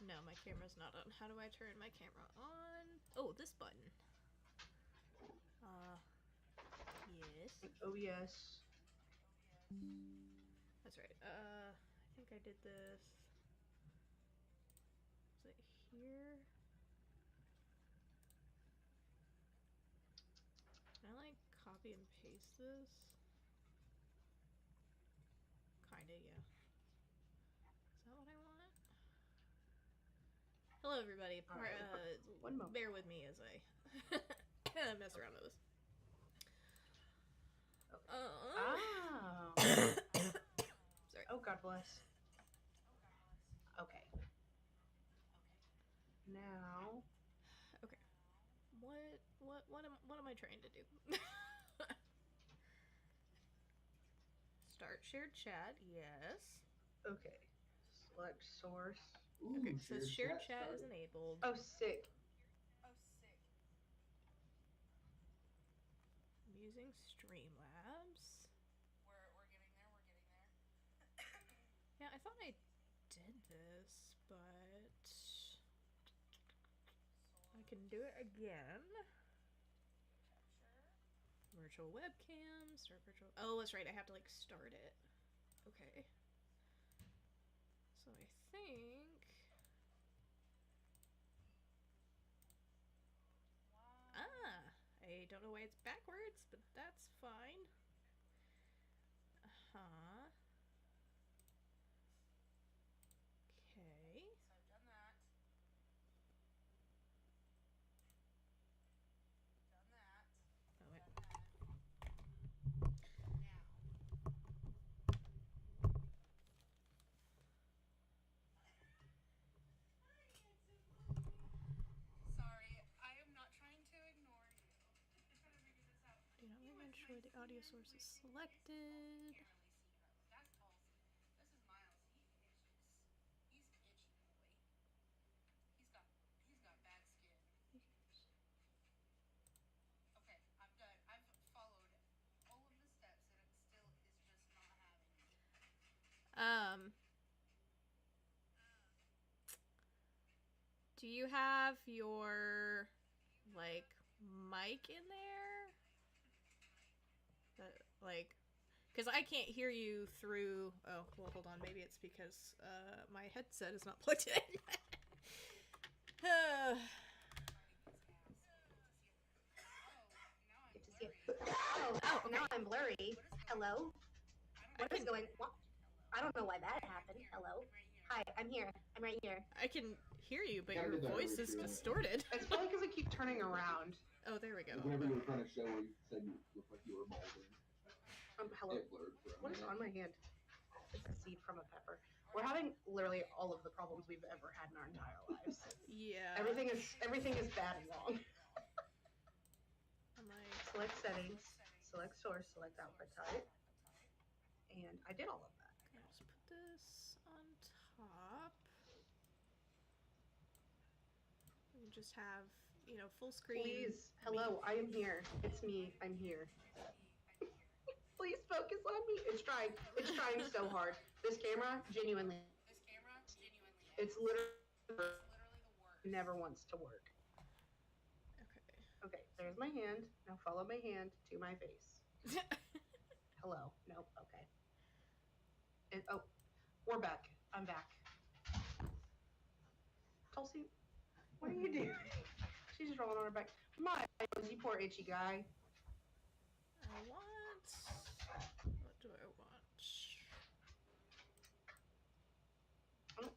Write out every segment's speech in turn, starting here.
No, my camera's not on. How do I turn my camera on? Oh, this button. Yes. OBS. That's right. I think I did this. Is it here? Can I, like, copy and paste this? Kinda, yeah. Is that what I want? Hello, everybody. Right. One moment. Bear with me as I mess around with this. Okay. Sorry. Oh, God bless. Okay. Now. Okay. What am I trying to do? Start shared chat. Yes. Okay. Select source. Ooh, Okay. So shared chat is started. enabled. Oh, sick. I'm using Streamlabs. We're getting there. We're getting there. Yeah, I thought I did this, but I can do it again. Virtual webcam, start virtual. Oh, that's right. I have to like start it. Okay. So I think. Ah, I don't know why it's backwards, but that's fine. Okay. So I've done that. Done that. Oh, wait. Done that. Now. Sorry, I am not trying to ignore you. I'm trying to figure this out. Do not ensure the audio source is selected. That's Tulsi. This is Miles. He itches. He's itchy boy. He's got bad skin. Okay, I'm done. I've followed all of the steps and it still is just not having me. Do you have your like mic in there? That like, because I can't hear you through. Oh, well, hold on. Maybe it's because my headset is not plugged in. Get to see it. Oh, okay. Now I'm blurry. Hello? What is going on? I don't know why that happened. Hello? Hi, I'm here. I'm right here. I can hear you, but your voice is distorted. It's probably because I keep turning around. Oh, there we go. Whenever you were trying to show where you said you looked like you were balding. Hello? What is on my hand? It's a seed from a pepper. We're having literally all of the problems we've ever had in our entire lives. Yeah. Everything is bad and wrong. Select settings, select source, select output type. And I did all of that. Okay, I'll just put this on top. And just have, you know, full screen. Please, hello, I am here. It's me, I'm here. Please focus on me. It's trying so hard. This camera, genuinely. It's literally the worst. Never wants to work. Okay, there's my hand. Now follow my hand to my face. Hello. Nope. Okay. Oh, we're back. I'm back. Tulsi, what are you doing? She's just rolling on her back. My, you poor itchy guy. I want... What do I want?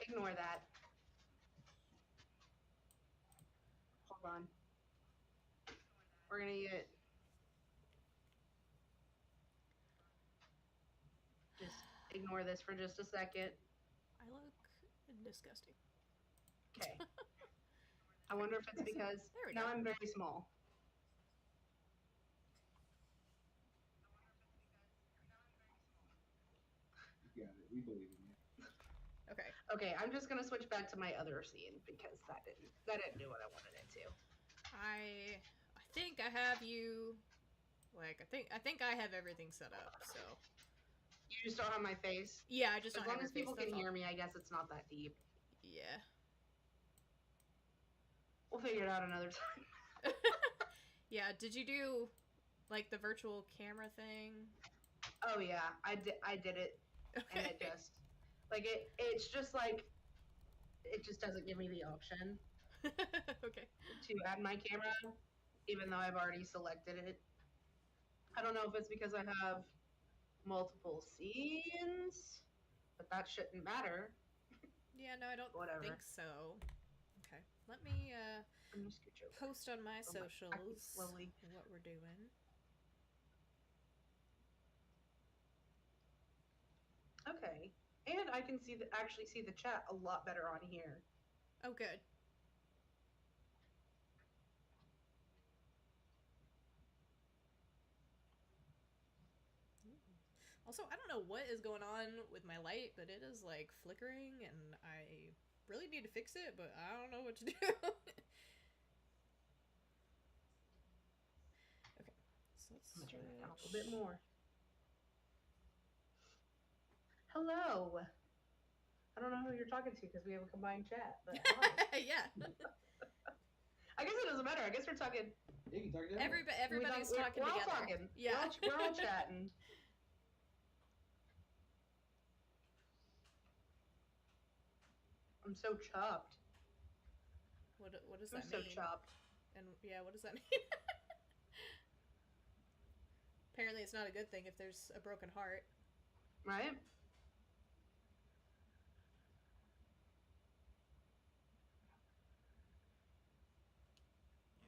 Ignore that. Hold on. We're gonna get... Just ignore this for just a second. I look disgusting. Okay. I wonder if it's because now I'm very small. You got it. We believe in you. Okay. Okay, I'm just gonna switch back to my other scene because that didn't do what I wanted it to. I think I have you. Like I think I have everything set up. So. You just don't have my face. Yeah, I just don't as long have as people can hear me. I guess it's not that deep. Yeah. We'll figure it out another time. Yeah, did you do, like, the virtual camera thing? Oh yeah, I did it, and it Okay. just like it's just like it just doesn't give me the option Okay. to add my camera, even though I've already selected it. I don't know if it's because I have multiple scenes, but that shouldn't matter. Yeah, no, I don't think Whatever. so. Okay. Let me I'm gonna scooch over. post on my Oh my, I can socials slowly. what we're doing. Okay, and I can actually see the chat a lot better on here. Oh, good. Also, I don't know what is going on with my light, but it is like flickering, and I really need to fix it, but I don't know what to do. Okay, so let's I'm gonna turn it down a little switch. bit more. Hello. I don't know who you're talking to because we have a combined chat, but hi. Yeah. I guess it doesn't matter. I guess we're talking. You can talk to them. Everybody's talking we're all together. talking. Yeah. We're all chatting. I'm so chopped. What does I'm that so mean? chopped. And yeah, what does that mean? Apparently, it's not a good thing if there's a broken heart. Right?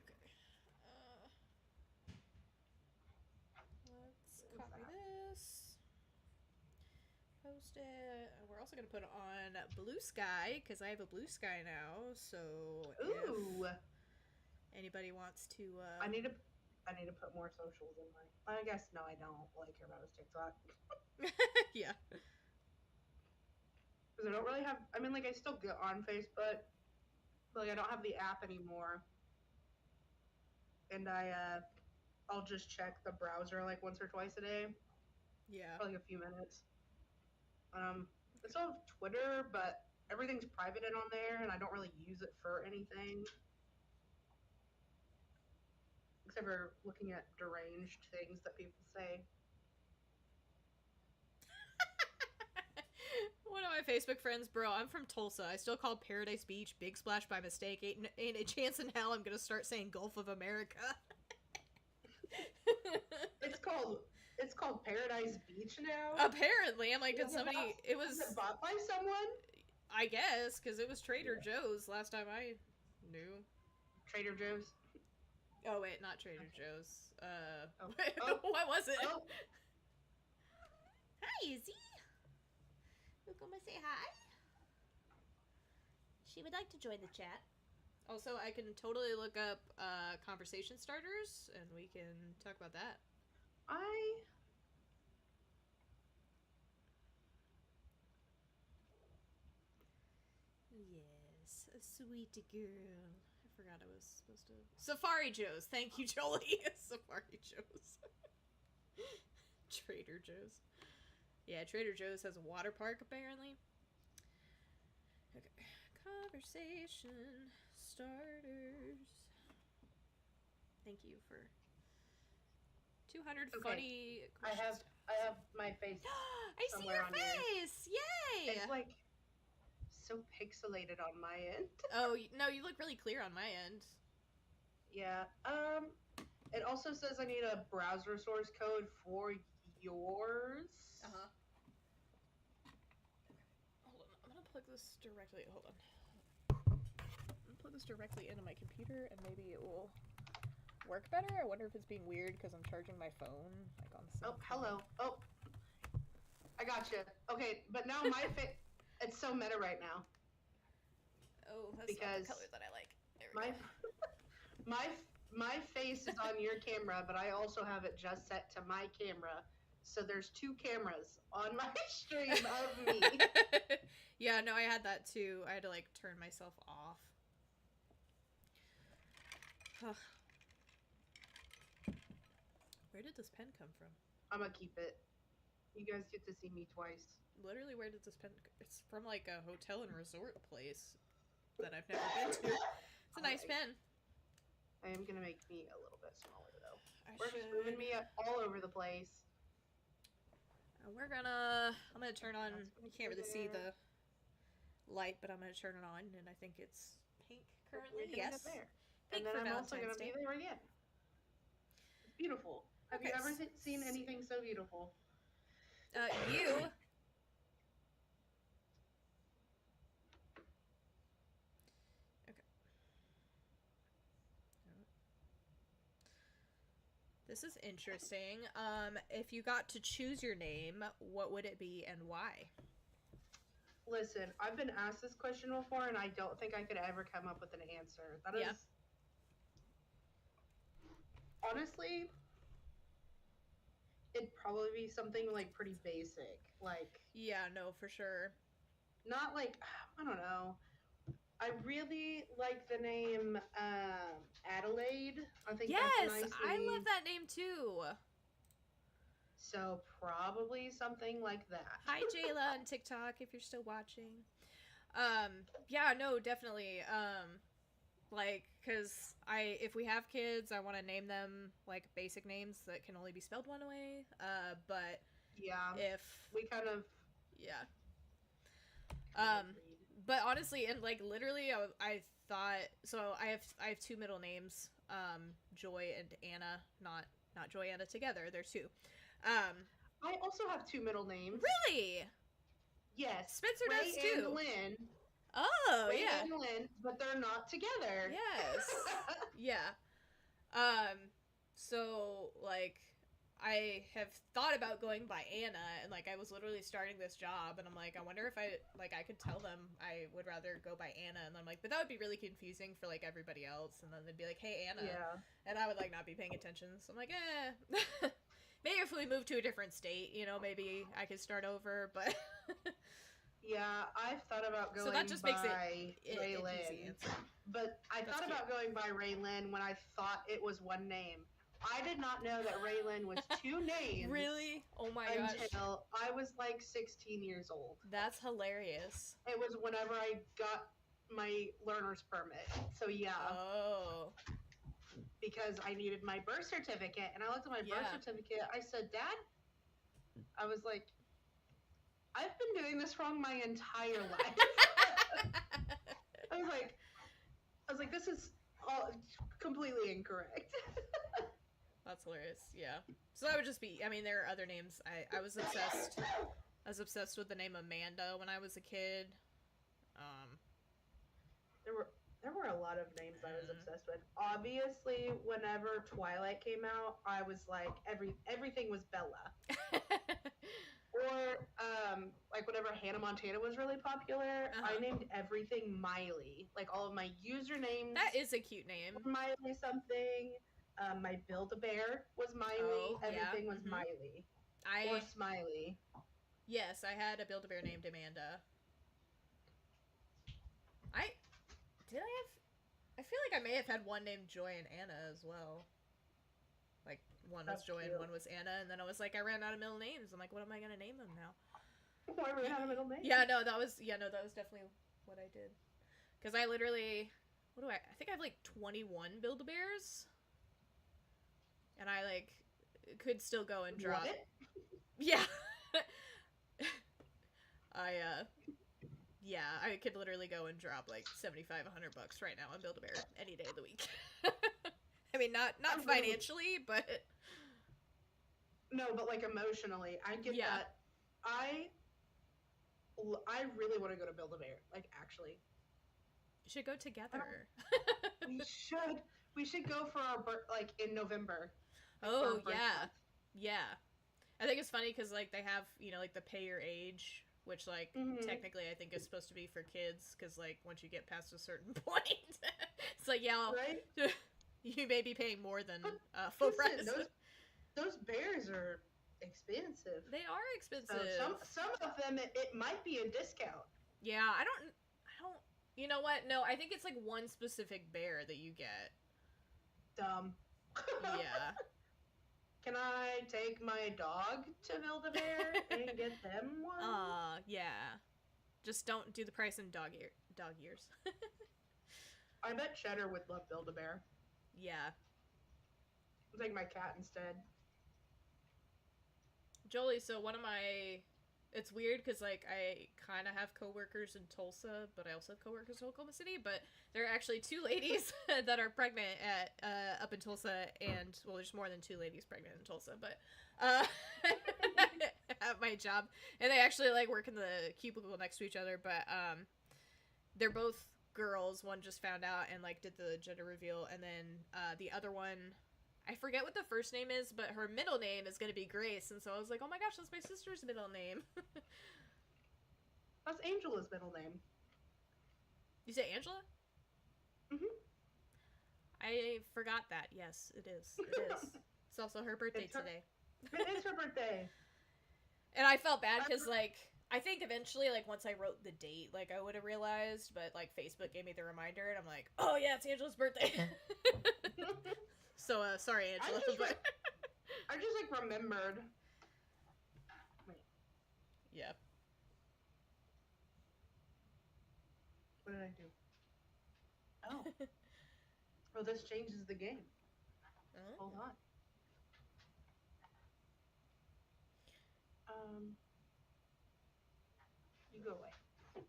Okay. Let's What was copy that? this. Post it. We're also gonna put it on Blue Sky because I have a Blue Sky now. So Ooh. if anybody wants to, I need to put more socials in my. I guess no, I don't like Heroes TikTok yeah, because I don't really have. I mean, like I still get on Facebook, but like I don't have the app anymore, and I'll just check the browser like once or twice a day yeah. for like a few minutes. I still have Twitter, but everything's privated on there, and I don't really use it for anything except for looking at deranged things that people say. One of my Facebook friends, bro, I'm from Tulsa. I still call Paradise Beach Big Splash by mistake. Ain't a chance in hell I'm gonna start saying Gulf of America. It's called Paradise Beach now. Apparently, I'm like, did somebody? It Was it was, bought by someone? I guess, because it was Trader Joe's last time I knew. Trader Joe's. Oh wait, not Trader Okay. Joe's. Oh. What was it? Oh. Hi, Izzy. You gonna say hi? She would like to join the chat. Also, I can totally look up conversation starters, and we can talk about that. Yes, a sweet girl. I forgot I was supposed to. Safari Joe's. Thank you, Jolie. Safari Joe's. Trader Joe's. Yeah, Trader Joe's has a water park apparently. Okay. Conversation starters. Thank you for 200 funny questions. I have my face. I see somewhere your on here. face! Yay! It's like so pixelated on my end. Oh, no, you look really clear on my end. Yeah. It also says I need a browser source code for yours. Uh-huh. Hold on, I'm gonna plug this directly. Hold on. I'm gonna plug this directly into my computer, and maybe it will work better. I wonder if it's being weird because I'm charging my phone like on the same. Oh, hello. Oh, I got you. Okay, but now my face. It's so meta right now. Oh, that's not the color that I like. There we My go. my face is on your camera, but I also have it just set to my camera. So there's two cameras on my stream of me. Yeah, no, I had that too. I had to like turn myself off. Where did this pen come from? I'm gonna keep it. You guys get to see me twice. literally, where did this pen? It's from like a hotel and resort place that I've never been to. It's a nice pen. I am gonna make me a little bit smaller though. I We're just moving me all over the place. I'm gonna turn on. You can't really see the light, but I'm gonna turn it on, and I think it's pink currently. Yes. There. Pink And then for I'm also Valentine's gonna Day. be there again. It's beautiful. Have you ever seen anything so beautiful? You. Okay. This is interesting. If you got to choose your name, what would it be and why? Listen, I've been asked this question before, and I don't think I could ever come up with an answer. That is honestly, it'd probably be something like pretty basic, like for sure. Not like I don't know. I really like the name Adelaide. I think that's a nice I name. love that name too. So probably something like that. Hi Jayla on TikTok if you're still watching. No, definitely. Like, cause if we have kids, I want to name them like basic names that can only be spelled one way. But if we kind of but honestly, and like literally, I thought so. I have two middle names, Joy and Anna. Not Joy Anna together. They're two. I also have two middle names. Really? Yes. Spencer Ray does too. And Lynn. Oh, Ray and Lynn, but they're not together. Yes. Yeah. So like, I have thought about going by Anna, and like I was literally starting this job, and I'm like, I wonder if I could tell them I would rather go by Anna, and I'm like, but that would be really confusing for like everybody else, and then they'd be like, hey Anna, and I would like not be paying attention, so I'm like, maybe if we move to a different state, maybe I could start over, but yeah, I've thought about going so that just by makes it Raylan, but I thought about going by Raylan when I thought it was one name. I did not know that Raylan was two names. Really? Oh my gosh. Until I was like 16 years old. That's hilarious. It was whenever I got my learner's permit. So yeah. Oh. Because I needed my birth certificate, and I looked at my birth certificate. I said, Dad, I was like, I've been doing this wrong my entire life. I was like, this is all completely incorrect. That's hilarious. Yeah. So that would just be. I mean, there are other names. I was obsessed. I was obsessed with the name Amanda when I was a kid. There were a lot of names I was obsessed with. Obviously, whenever Twilight came out, I was like everything was Bella. Or like whenever Hannah Montana was really popular, I named everything Miley. Like all of my usernames. That is a cute name. Miley something. My Build-A-Bear was Miley. Everything was Miley. Or Smiley. Yes, I had a Build-A-Bear named Amanda. I feel like I may have had one named Joy and Anna as well. Like, one was Joy and one was Anna, and then I was like, I ran out of middle names. I'm like, what am I gonna name them now? Why ran out of middle names? Yeah, no, that was definitely what I did. Because I literally, I think I have like 21 Build-A-Bears. And I like could still go and drop. What? Yeah. I could literally go and drop like $75, $100 right now on Build-A-Bear any day of the week. I mean, not financially, but no, but like emotionally, I get that. I really want to go to Build-A-Bear. Like, actually, we should go together. We should go for our like in November. Oh yeah. I think it's funny because like they have like the pay your age, which like technically I think is supposed to be for kids because like once you get past a certain point, it's like right? You may be paying more than full price. Those bears are expensive. They are expensive. So some of them it might be a discount. Yeah, I don't. You know what? No, I think it's like one specific bear that you get. Dumb. Yeah. Can I take my dog to Build-A-Bear and get them one? Yeah. Just don't do the price in dog years. I bet Cheddar would love Build-A-Bear. Yeah. I'll take my cat instead. Jolie, so one of my... It's weird because, like, I kind of have coworkers in Tulsa, but I also have coworkers in Oklahoma City, but there are actually 2 ladies that are pregnant at up in Tulsa, and, well, there's more than 2 ladies pregnant in Tulsa, but at my job, and they actually, like, work in the cubicle next to each other, but they're both girls. One just found out and, like, did the gender reveal, and then the other one... I forget what the first name is, but her middle name is going to be Grace, and so I was like, oh my gosh, that's my sister's middle name. That's Angela's middle name. You say Angela? Mm-hmm. I forgot that. Yes, it is. It is. It's also her birthday today. It is her birthday. And I felt bad because, like, I think eventually, like, once I wrote the date, like, I would have realized, but, like, Facebook gave me the reminder, and I'm like, oh, yeah, it's Angela's birthday. So, sorry, Angela. I just, like, remembered. Wait. Yeah. What did I do? Oh. Oh, this changes the game. Oh. Hold on. You go away.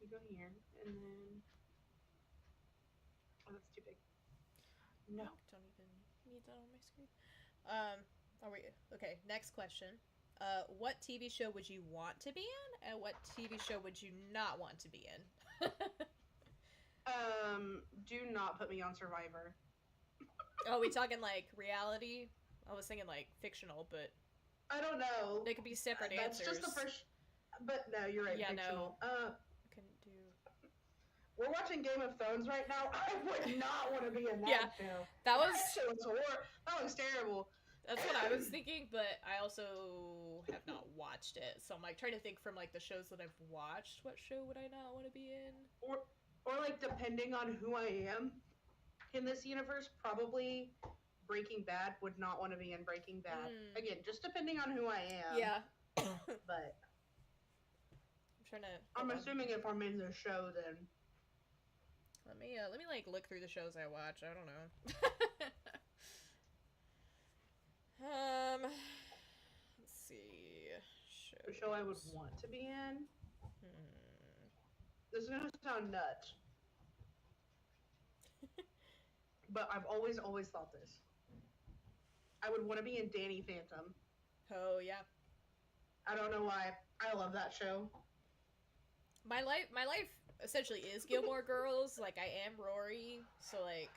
You go here, and then... Oh, that's too big. No. Don't even need that on my screen. Are we... Okay, next question. What TV show would you want to be in, and what TV show would you not want to be in? Do not put me on Survivor. Oh, we talking, like, reality? I was thinking, like, fictional, but... I don't know. They could be separate answers. That's just the first... But no, you're right, yeah, fictional. No. Can do... We're watching Game of Thrones right now. I would not want to be in that yeah, show. That was... That was terrible. That's what I was thinking, but I also have not watched it. So I'm, like, trying to think from, like, the shows that I've watched, what show would I not want to be in? Or, like, depending on who I am in this universe, probably Breaking Bad would not want to be in Breaking Bad. Again, just depending on who I am. Yeah. But... I'm trying to... I'm assuming if I'm in the show, then... Let me, like, look through the shows I watch. I don't know. Let's see. The show I would want to be in? This is gonna sound nuts. But I've always thought this. I would want to be in Danny Phantom. Oh, yeah. I don't know why. I love that show. My life essentially is Gilmore Girls. Like, I am Rory, so, like,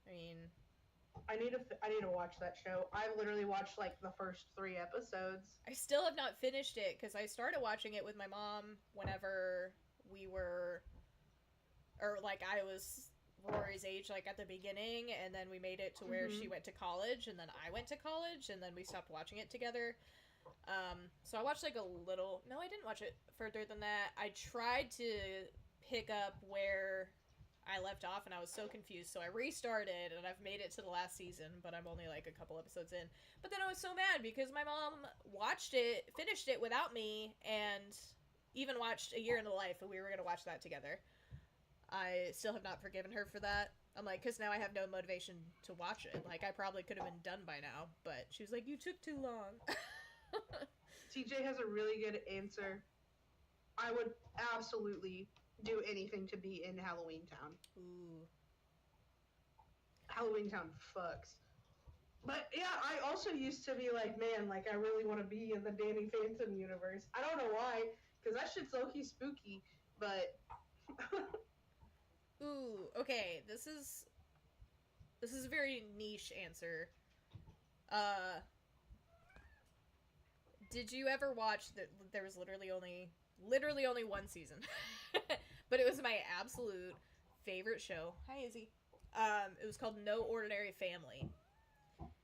I mean... I need to watch that show. I've literally watched, like, the first 3 episodes. I still have not finished it, because I started watching it with my mom whenever we were... Or, like, I was Rory's age, like, at the beginning, and then we made it to where she went to college, and then I went to college, and then we stopped watching it together. So I watched, like, a little... No, I didn't watch it further than that. I tried to pick up where I left off, and I was so confused, so I restarted, and I've made it to the last season, but I'm only, like, a couple episodes in. But then I was so mad, because my mom finished it without me, and even watched A Year in the Life, and we were gonna watch that together. I still have not forgiven her for that. I'm like, because now I have no motivation to watch it. Like, I probably could have been done by now, but she was like, you took too long. TJ has a really good answer. I would absolutely do anything to be in Halloween Town. Ooh. Halloween Town fucks. But yeah, I also used to be like, man, like, I really want to be in the Danny Phantom universe. I don't know why, because that shit's low-key spooky, but... Ooh, okay, this is a very niche answer. Did you ever watch that? There was literally only one season, but it was my absolute favorite show. Hi, Izzy. It was called No Ordinary Family.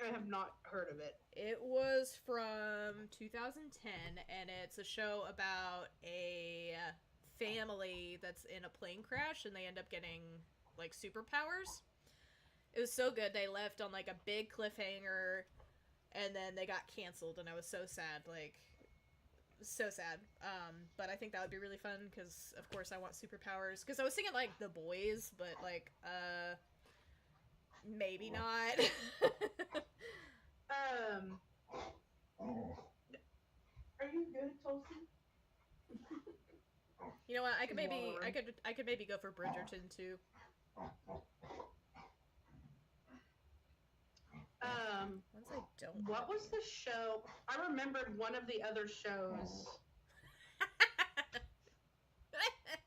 I have not heard of it. It was from 2010, and it's a show about a family that's in a plane crash, and they end up getting, like, superpowers. It was so good. They left on, like, a big cliffhanger. and then they got canceled, and I was so sad, like, so sad. But I think that would be really fun, because, of course, I want superpowers, because I was thinking, like, The Boys, but, like, maybe not. Are you good, Tulsi? You know what, I could maybe go for Bridgerton, too. Once I don't. What was the show? I remembered one of the other shows.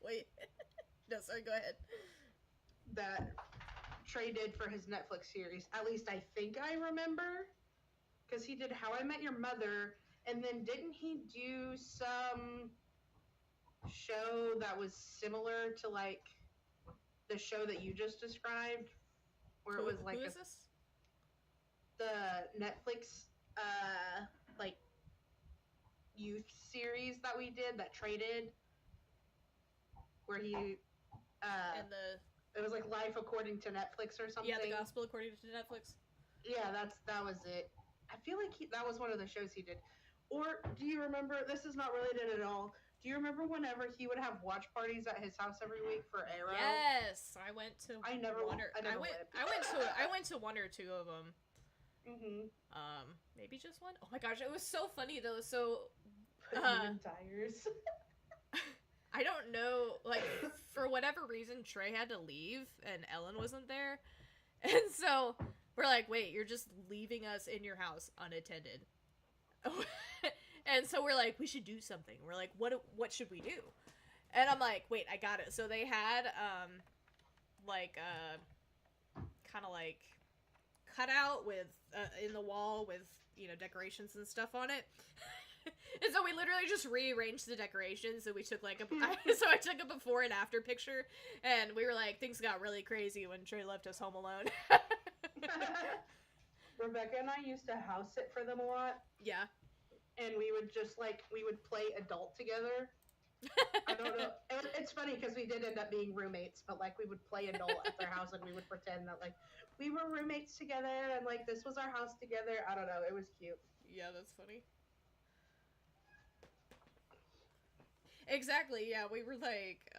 Wait. No, sorry, go ahead. That Trey did for his Netflix series. At least I think I remember. Because he did How I Met Your Mother, and then didn't he do some show that was similar to, like, the show that you just described? Where it was like Who is this? The Netflix, like, youth series that we did, that Trey did, where he, And it was like Life According to Netflix or something. Yeah, The Gospel According to Netflix. Yeah, that was it. I feel like that was one of the shows he did. Or do you remember? This is not related at all. Do you remember whenever he would have watch parties at his house every week for Arrow? Yes, I went to. I never one went. I went to one or two of them. Mhm. Maybe just one. Oh my gosh, it was so funny though. So, Put you in tires. I don't know. Like, for whatever reason, Trey had to leave, and Ellen wasn't there, and so we're like, "Wait, you're just leaving us in your house unattended?" And so we're like, "We should do something." We're like, "What should we do?" And I'm like, "Wait, I got it." So they had like kind of like cutout with in the wall with, you know, decorations and stuff on it. And so we literally just rearranged the decorations, and we took like so I took a before and after picture, and we were like, things got really crazy when Trey left us home alone. Rebecca and I used to house sit for them a lot. Yeah. And we would just we would play adult together. I don't know. It's funny because we did end up being roommates, but like we would play adult at their house, and we would pretend that like we were roommates together, and like this was our house together. I don't know. It was cute. Yeah, that's funny. Exactly. Yeah, we were like,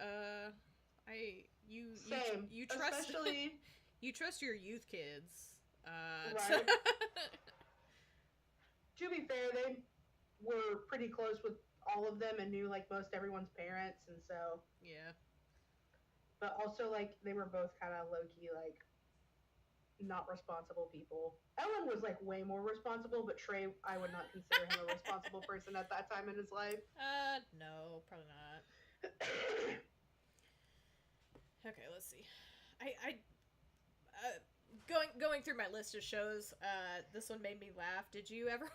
Same. you trust Especially you trust your youth kids. Right. To be fair, they were pretty close with all of them and knew like most everyone's parents, and so Yeah. But also like they were both kind of low key like not responsible people. Ellen was like way more responsible, but Trey, I would not consider him a responsible person at that time in his life. No, probably not. Okay, let's see. I going through my list of shows, this one made me laugh. Did you ever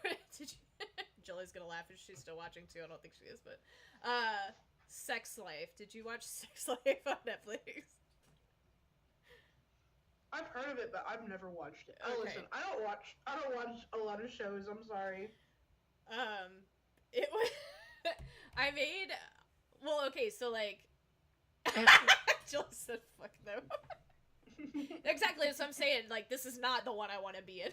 Jolie's gonna laugh if she's still watching too. I don't think she is, but Sex Life. Did you watch Sex Life on Netflix? I've heard of it, but I've never watched it. Okay. Listen, I don't watch a lot of shows. I'm sorry. It was. I made. Well, okay, so like. Jill said, "Fuck no." Exactly, as I'm saying, like this is not the one I want to be in.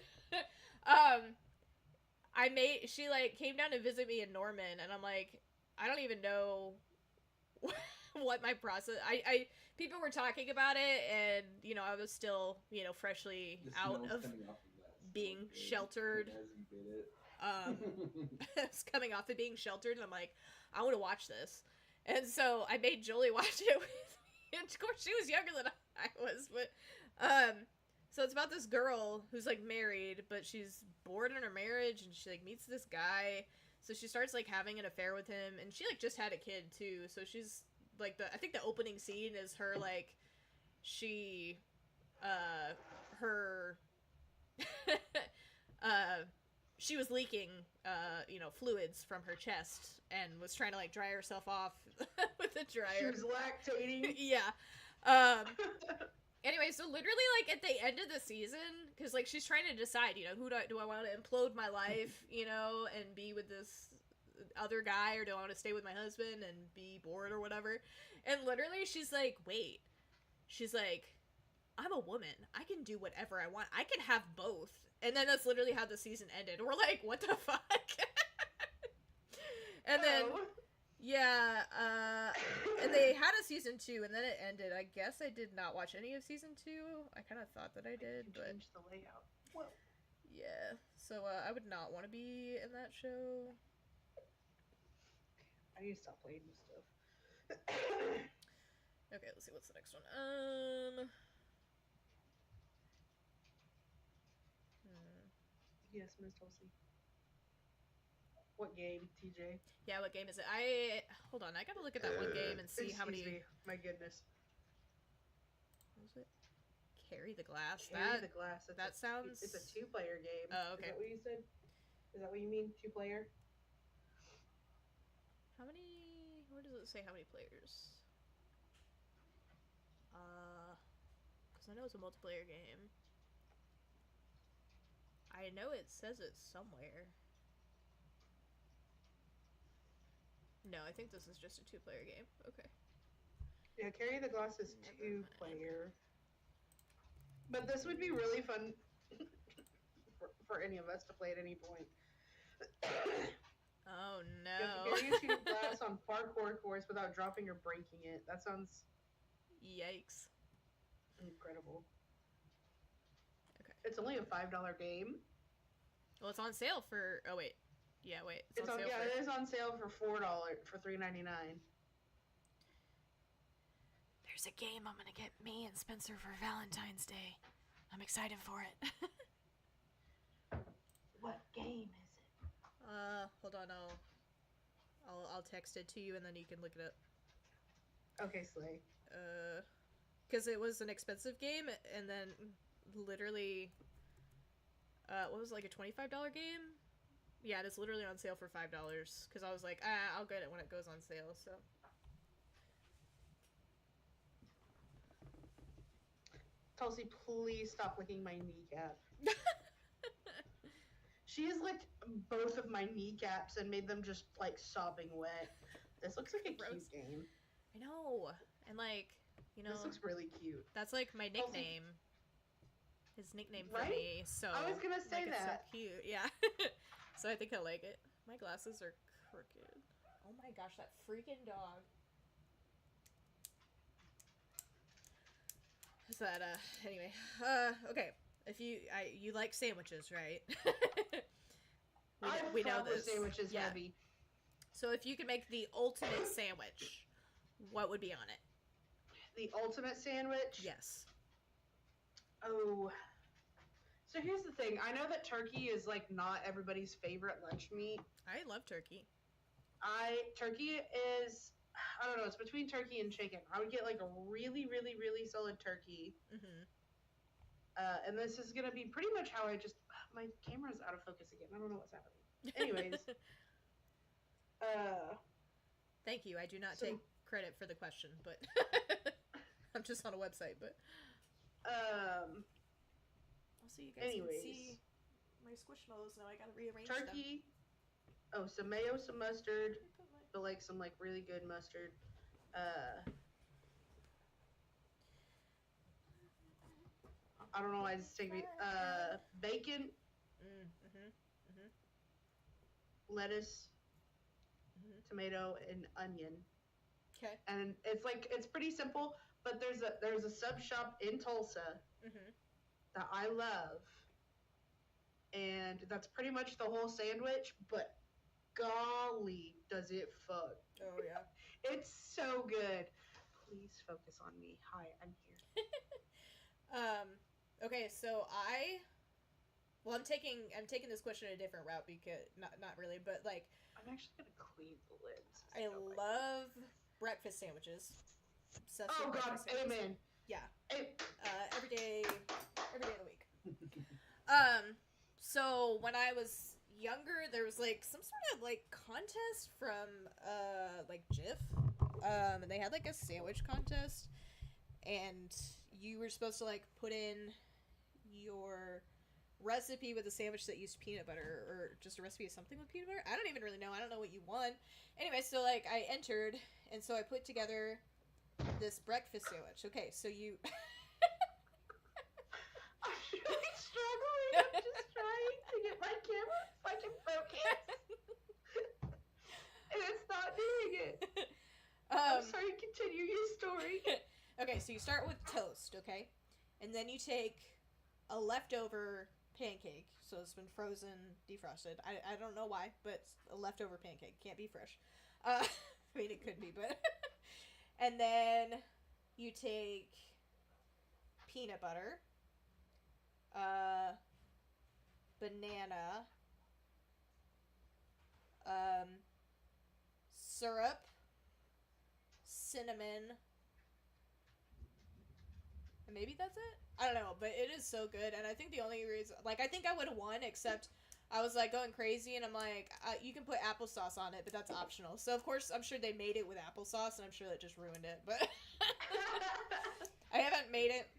She like came down to visit me in Norman, and I'm like, I don't even know what my process. People were talking about it, and you know, I was still, you know, freshly out of being sheltered. It's coming off of being sheltered, and I'm like, I want to watch this, and so I made Jolie watch it with me. And of course, she was younger than I was, but so it's about this girl who's like married, but she's bored in her marriage, and she like meets this guy. So she starts like having an affair with him, and she like just had a kid too. So she's like I think the opening scene is her like she her she was leaking you know, fluids from her chest and was trying to like dry herself off with a dryer. She was lactating. Yeah. Anyway, so literally, like, at the end of the season, because, like, she's trying to decide, you know, who do I want to implode my life, you know, and be with this other guy, or do I want to stay with my husband and be bored or whatever? And literally, she's like, wait. She's like, I'm a woman. I can do whatever I want. I can have both. And then that's literally how the season ended. We're like, what the fuck? And then, yeah, and they had a season 2, and then it ended. I guess I did not watch any of season 2. I kind of thought that I did, but change the layout. Whoa. yeah. So I would not want to be in that show. I need to stop playing this stuff. Okay, let's see what's the next one. Yes, Miss Tulsi. What game, TJ? Yeah, what game is it? Hold on, I gotta look at that one game and see how many. Excuse me. My goodness. What was it? Carry the glass. Carry the glass. That sounds. It's a 2-player game. Oh, okay. Is that what you said? Is that what you mean? 2-player? How many? Where does it say how many players? Because I know it's a multiplayer game. I know it says it somewhere. No, I think this is just a 2-player game. Okay. Yeah, Carry the Glass is 2-player. But this would be really fun for any of us to play at any point. Oh no. You have to carry your glass on parkour course without dropping or breaking it. That sounds Yikes. incredible. Okay. It's only a $5 game. Well, it's on sale for. Oh wait. Yeah, wait. It's on sale yeah, for... it is on sale for $4 for $3.99. There's a game I'm gonna get me and Spencer for Valentine's Day. I'm excited for it. What game is it? Hold on. I'll text it to you and then you can look it up. Okay, Slay. Because it was an expensive game and then literally, what was it, like a $25 game? Yeah, it's literally on sale for $5 because I was like, I'll get it when it goes on sale. So. Tulsi, please stop licking my kneecap. She has licked both of my kneecaps and made them just like sopping wet. This looks like a cute game. I know, and like, you know, this looks really cute. That's like my nickname. His nickname for Right? me. So I was gonna say like, that. It's so cute, yeah. So I think I like it. My glasses are crooked. Oh my gosh, that freaking dog. Is that anyway? Okay. If you like sandwiches, right? we know this. Sandwiches heavy. So if you could make the ultimate sandwich, what would be on it? The ultimate sandwich? Yes. Oh. So here's the thing. I know that turkey is like not everybody's favorite lunch meat. I love turkey. Turkey is, I don't know, it's between turkey and chicken. I would get like a really, really, really solid turkey. Mm-hmm. And this is gonna be pretty much how I just, my camera's out of focus again. I don't know what's happening. Anyways. Thank you. I do not take credit for the question, but I'm just on a website, but also you guys can see my squishmallows now. I gotta rearrange turkey. Oh, some mayo, some mustard, but like some like really good mustard. I don't know why it's taking me. Bacon. Lettuce. Tomato and onion. Okay. And it's pretty simple, but there's a sub shop in Tulsa that I love, and that's pretty much the whole sandwich. But golly, does it fuck! Oh yeah. It's so good. Please focus on me. Hi, I'm here. Okay, so I'm taking this question a different route because not really, but like I'm actually gonna clean the lids. I love breakfast sandwiches. Oh God, amen. Yeah. Every day of the week. So when I was younger, there was like some sort of like contest from like Jif, and they had like a sandwich contest, and you were supposed to like put in your recipe with a sandwich that used peanut butter, or just a recipe of something with peanut butter. I don't even really know. I don't know what you won. Anyway, so like I entered, and so I put together this breakfast sandwich. Okay, so you. I'm really struggling. I'm just trying to get my camera fucking focused. And it's not doing it. I'm sorry, continue your story. Okay, so you start with toast, okay? And then you take a leftover pancake. So it's been frozen, defrosted. I don't know why, but it's a leftover pancake. Can't be fresh. I mean, it could be, but... And then you take peanut butter, banana, syrup, cinnamon, and maybe that's it? I don't know, but it is so good, and I think the only reason... Like, I think I would have won, except I was, like, going crazy, and I'm like, you can put applesauce on it, but that's optional. So, of course, I'm sure they made it with applesauce, and I'm sure that just ruined it, but... I haven't made it.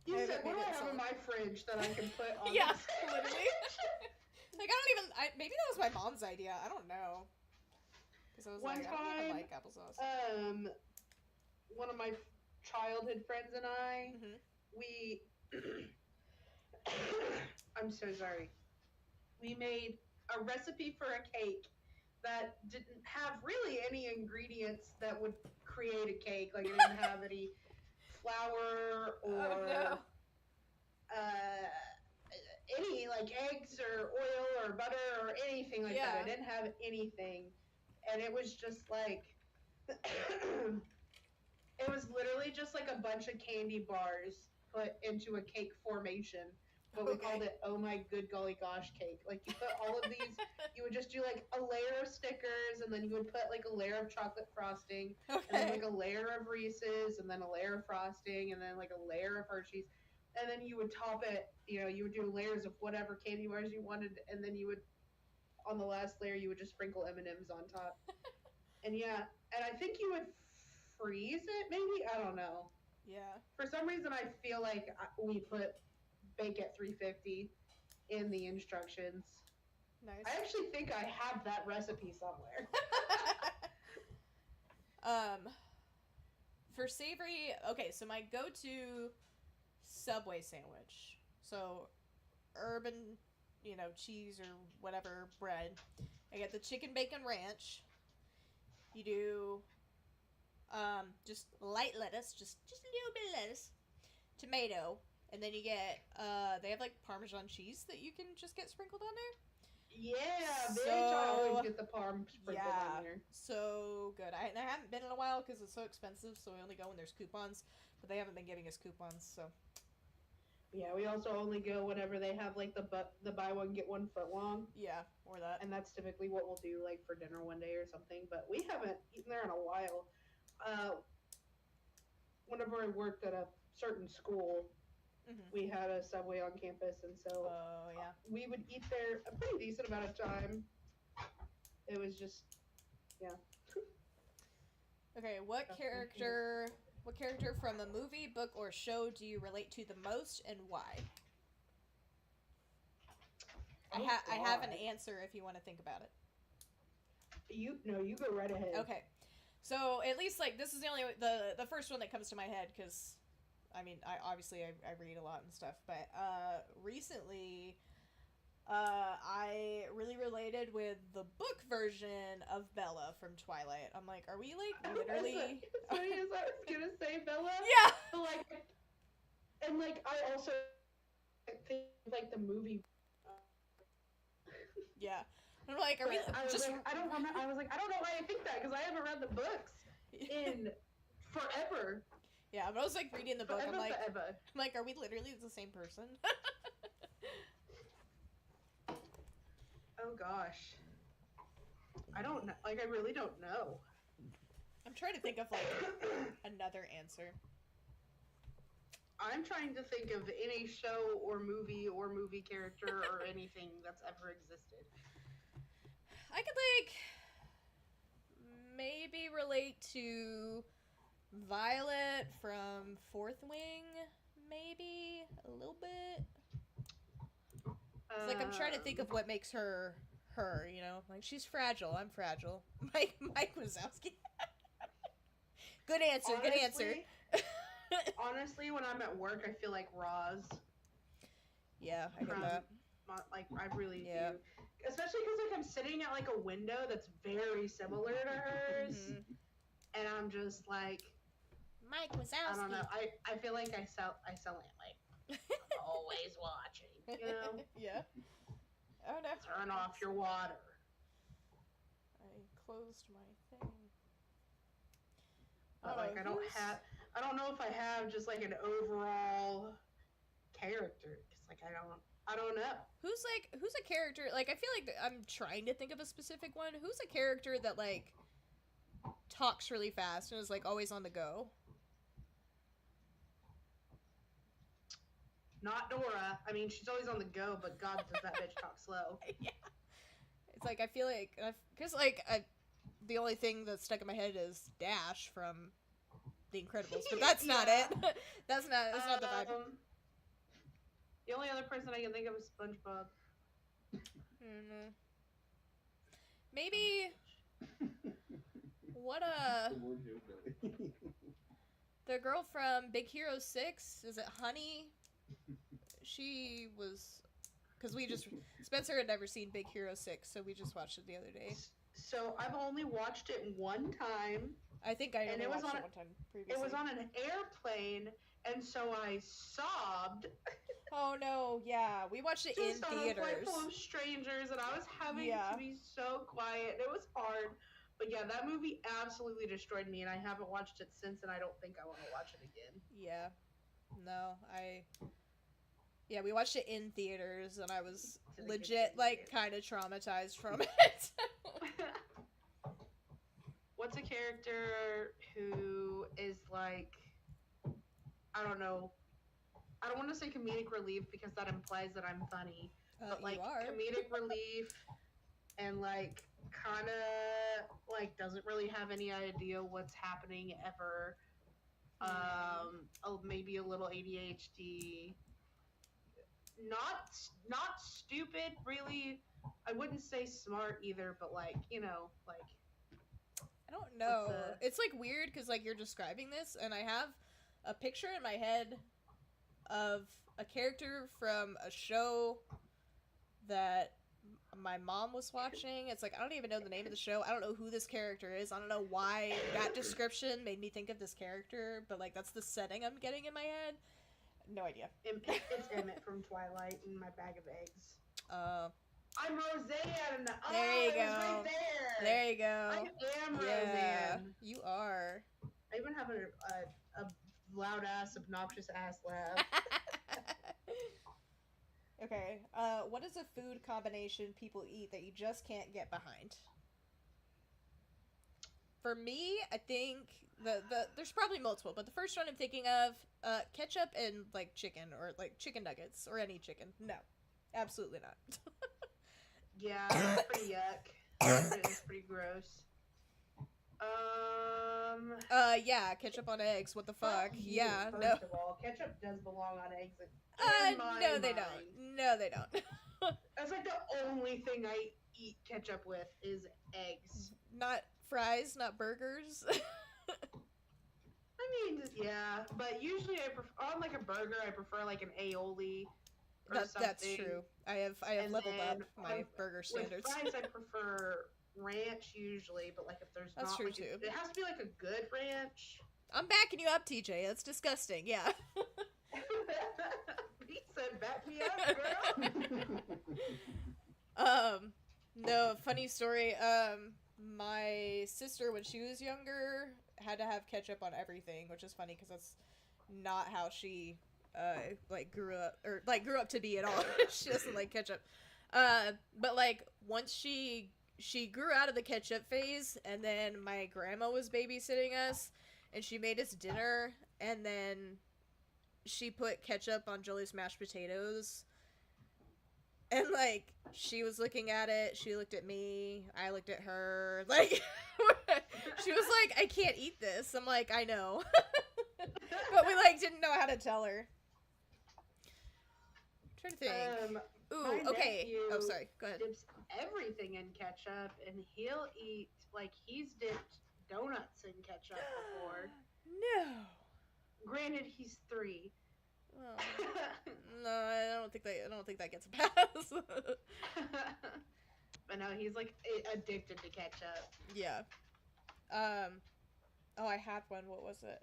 You said, what do I have in my fridge that I can put on Yeah, this? literally. Like, I don't even... maybe that was my mom's idea. I don't know. Because I was One like, I don't even time, like applesauce. one of my childhood friends and I, Mm-hmm. we... I'm so sorry. We made a recipe for a cake that didn't have really any ingredients that would create a cake. Like, it didn't have any flour or Oh, no. any, like, eggs or oil or butter or anything like that. I didn't have anything. And it was just like... It was literally just like a bunch of candy bars put into a cake formation. But we called it Oh My Good Golly Gosh Cake. Like, you put all of these, you would just do like a layer of Snickers, and then you would put like a layer of chocolate frosting, and then like a layer of Reese's, and then a layer of frosting, and then like a layer of Hershey's. And then you would top it, you would do layers of whatever candy bars you wanted, and then you would, on the last layer, you would just sprinkle M&Ms on top. And yeah, and I think you would freeze it, maybe? I don't know. Yeah. For some reason, I feel like we put bake at 350 in the instructions. Nice. I actually think I have that recipe somewhere. For savory, okay, so my go-to Subway sandwich. So, urban, cheese or whatever bread. I get the chicken bacon ranch. You do, just light lettuce, just a little bit of lettuce, tomato, and then you get, they have like Parmesan cheese that you can just get sprinkled on there. Yeah, bitch, I always get the parm sprinkled on there. So good. I haven't been in a while because it's so expensive, so we only go when there's coupons, but they haven't been giving us coupons, so. Yeah, we also only go whenever they have like the buy one get one foot long. Yeah, or that. And that's typically what we'll do like for dinner one day or something. But we haven't eaten there in a while. Whenever I worked at a certain school, we had a Subway on campus, and so we would eat there a pretty decent amount of time. It was just, yeah. Okay, what character from a movie, book, or show do you relate to the most, and why? I have an answer if you want to think about it. You go right ahead. Okay, so at least like this is the only the first one that comes to my head because, I mean, I read a lot and stuff, but recently, I really related with the book version of Bella from Twilight. I'm like, are we like literally? As funny as I was gonna say Bella. Yeah. But like I also think like the movie. Yeah. I'm like, are we just? I don't know why I think that because I haven't read the books in forever. Yeah, but I was like reading the book. Forever, I'm like, are we literally the same person? Oh gosh, I don't know. Like, I really don't know. I'm trying to think of like another answer. I'm trying to think of any show or movie character or anything that's ever existed. I could like maybe relate to Violet from Fourth Wing, maybe a little bit. It's like I'm trying to think of what makes her, like she's fragile. I'm fragile. Mike Wazowski. Good answer. Honestly, when I'm at work, I feel like Roz. Yeah, I get from that. like I really Yeah. do, especially because like I'm sitting at like a window that's very similar to hers, Mhm. and I'm just like, Mike I don't Wazowski. know. I feel like I sell it like always watching. You know, Yeah. Oh no. turn off your water. I closed my thing. But like I don't know if I have just like an overall character because like I don't know. Who's a character, like, I feel like I'm trying to think of a specific one. Who's a character that, like, talks really fast and is, like, always on the go? Not Dora. I mean, she's always on the go, but God, does that bitch talk slow? Yeah. It's like, I feel like, because, like, the only thing that's stuck in my head is Dash from The Incredibles, but that's not Yeah. it. That's not the vibe. The only other person I can think of is SpongeBob. Maybe what The word hillbilly. the girl from Big Hero 6, is it Honey? She was, because we just, Spencer had never seen Big Hero 6, so we just watched it the other day. So I've only watched it one time. I think I And only it was watched on it one time previously. It was on an airplane, and so I sobbed. Oh no, yeah, we watched it in Just on a flight theaters. full of strangers, and I was having to be so quiet. It was hard. But yeah, that movie absolutely destroyed me, and I haven't watched it since, and I don't think I want to watch it again. Yeah. No, yeah, we watched it in theaters, and I was legit, like, kind of traumatized from it. What's a character who is like, I don't know, I don't want to say comedic relief because that implies that I'm funny, but like comedic relief and like kind of like doesn't really have any idea what's happening ever. Maybe a little ADHD. Not stupid, really. I wouldn't say smart either, but like, you know, like, I don't know. It's like weird because like you're describing this, and I have a picture in my head of a character from a show that my mom was watching. It's like, I don't even know the name of the show. I don't know who this character is. I don't know why that description made me think of this character, but like that's the setting I'm getting in my head. No idea. It's Emmett from Twilight in My Bag of Eggs. I'm Roseanne. There you go. Right there. There you go. I am Roseanne. Yeah, you are. I even have a loud ass, obnoxious ass laugh. Okay. What is a food combination people eat that you just can't get behind? For me, I think there's probably multiple, but the first one I'm thinking of, ketchup and like chicken, or like chicken nuggets, or any chicken. No, absolutely not. Yeah, that's pretty yuck. It's pretty gross. Yeah, ketchup on eggs. What the fuck? Yeah, first no. of all, ketchup does belong on eggs. No, they don't. No, they don't. That's like the only thing I eat ketchup with is eggs. Not fries, not burgers. I mean, yeah, but usually on like a burger, I prefer like an aioli. That's true. I have leveled up my burger standards. With fries, I prefer ranch usually, but like if there's that's true too. It has to be like a good ranch. I'm backing you up, TJ. That's disgusting. Yeah. He said, "Back me up, girl." No, funny story. My sister, when she was younger, had to have ketchup on everything, which is funny because that's not how she grew up to be at all. She doesn't like ketchup. But like once she grew out of the ketchup phase, and then my grandma was babysitting us, and she made us dinner, and then she put ketchup on Julie's mashed potatoes. And, like, she was looking at it, she looked at me, I looked at her, like, she was like, I can't eat this. I'm like, I know. But we, like, didn't know how to tell her. I'm trying to think. Ooh, okay. Oh, sorry, go ahead. Dips everything in ketchup, and he'll eat, like, he's dipped donuts in ketchup before. No. Granted, he's 3. Well, no, I don't think that gets a pass. But no, he's like addicted to ketchup. Yeah. Oh, I had one. What was it?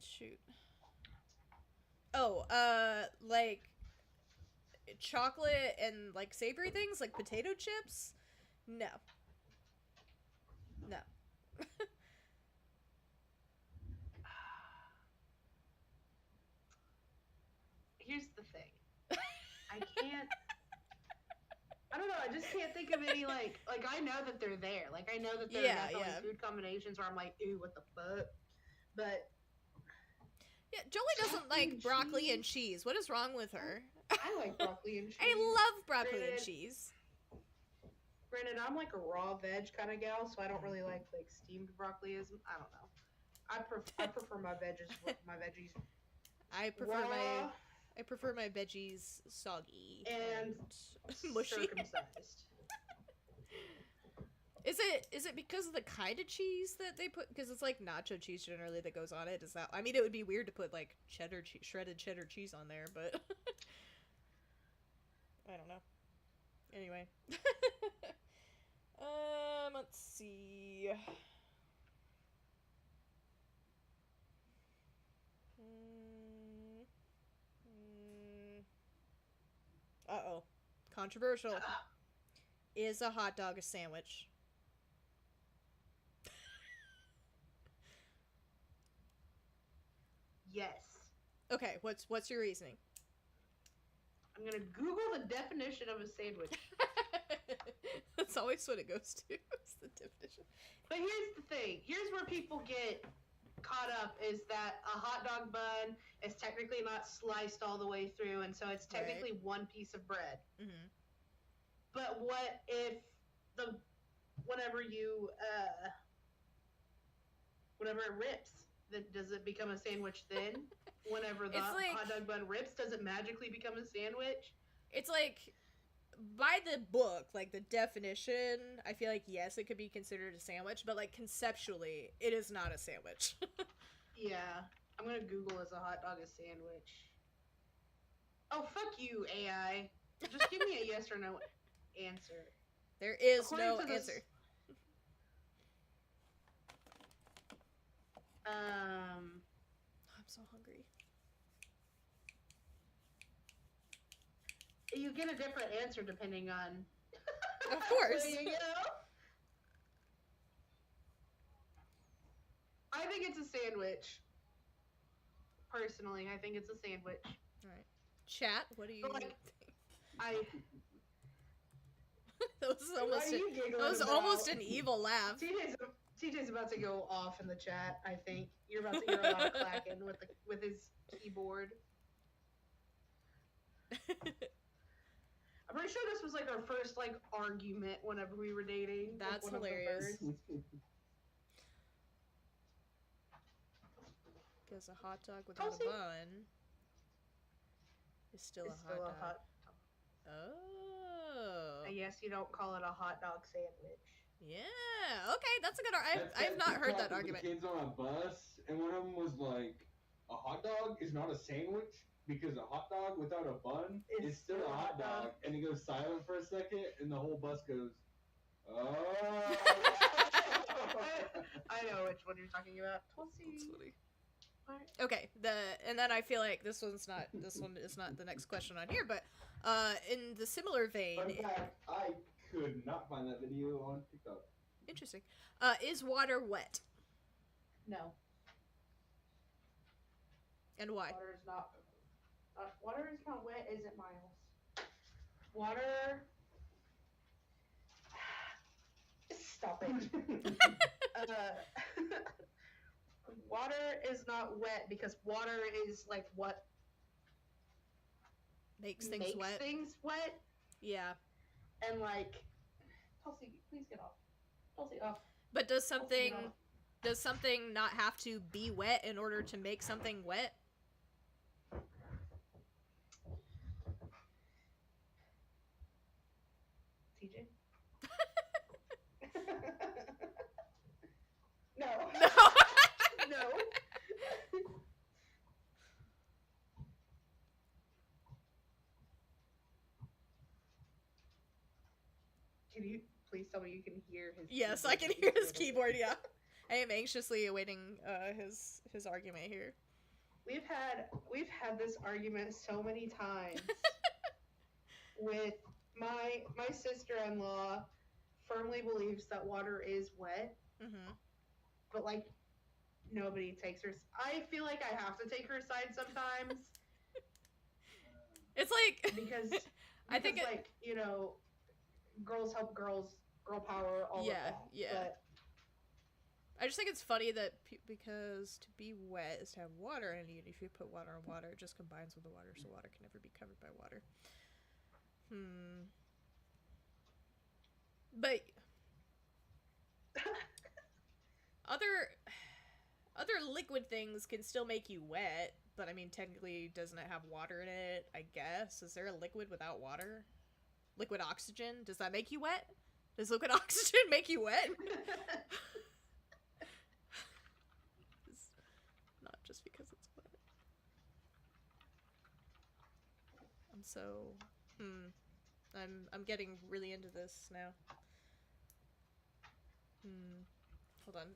Shoot. Oh, like chocolate and like savory things, like potato chips. No. No. Here's the thing. I can't. I don't know. I just can't think of any like I know that they're there. Like I know that there are definitely food combinations where I'm like, ooh, what the fuck? But yeah, Jolie doesn't like broccoli and cheese. What is wrong with her? I like broccoli and cheese. I love broccoli and cheese. Granted, I'm like a raw veg kind of gal, so I don't really like steamed broccoli. I don't know. I prefer my veggies. I prefer my veggies soggy and mushy. Circumcised. Is it because of the kind of cheese that they put? Because it's like nacho cheese generally that goes on it. Is that? I mean, it would be weird to put like shredded cheddar cheese on there, but I don't know. Anyway, let's see. Uh-oh. Controversial. Is a hot dog a sandwich? Yes. Okay, what's your reasoning? I'm gonna Google the definition of a sandwich. That's always what it goes to. Is the definition. But here's the thing. Here's where people get caught up is that a hot dog bun is technically not sliced all the way through, and so it's technically one piece of bread. Mm-hmm. But what if whenever it rips, does it become a sandwich then? Whenever the hot dog bun rips, does it magically become a sandwich? It's like, by the book, like the definition, I feel like yes, it could be considered a sandwich, but like conceptually, it is not a sandwich. Yeah, I'm gonna Google is a hot dog a sandwich. Oh, fuck you, AI. Just give me a yes or no answer. There is no answer. I'm so hungry. You get a different answer depending on. Of course. There you go. I think it's a sandwich. Personally, I think it's a sandwich. All right. Chat, what do you think? That was almost an evil laugh. TJ's about to go off in the chat. I think you're about to hear a lot of clacking with his keyboard. I'm pretty sure this was like our first argument whenever we were dating. That's hilarious. Because a hot dog without a bun is still a hot dog. Oh. I guess you don't call it a hot dog sandwich. Yeah. Okay, that's a good. I've not heard that argument. The kids on a bus, and one of them was like, "A hot dog is not a sandwich because a hot dog without a bun is still a hot dog." And he goes silent for a second, and the whole bus goes, "Oh." I know which one you're talking about. That's funny. Okay, and then I feel like this one is not the next question on here, but in the similar vein. In fact, I could not find that video on TikTok. Interesting. Is water wet? No. And why? Water is not wet, is it, Miles? Water. Stop it. Water is not wet because water is like what makes things wet. Yeah. And Tulsi, please get off. Tulsi, off. But does something not have to be wet in order to make something wet? TJ? No. No. No. tell me you can hear his Yes, keyboard. I can hear his keyboard, yeah. I am anxiously awaiting his argument here. We've had this argument so many times with my sister-in-law firmly believes that water is wet, Mm-hmm. but like nobody takes her. I feel like I have to take her side sometimes It's like because I think it, like, you know, girls help girls, girl power, all of that. yeah. But I just think it's funny that because to be wet is to have water in it. If you put water on water, it just combines with the water, so water can never be covered by water. But other liquid things can still make you wet, but I mean, technically, doesn't it have water in it? I guess. Is there a liquid without water? Liquid oxygen? Does that make you wet? Does liquid oxygen make you wet? It's not just because it's wet. I'm so I'm getting really into this now. Hold on.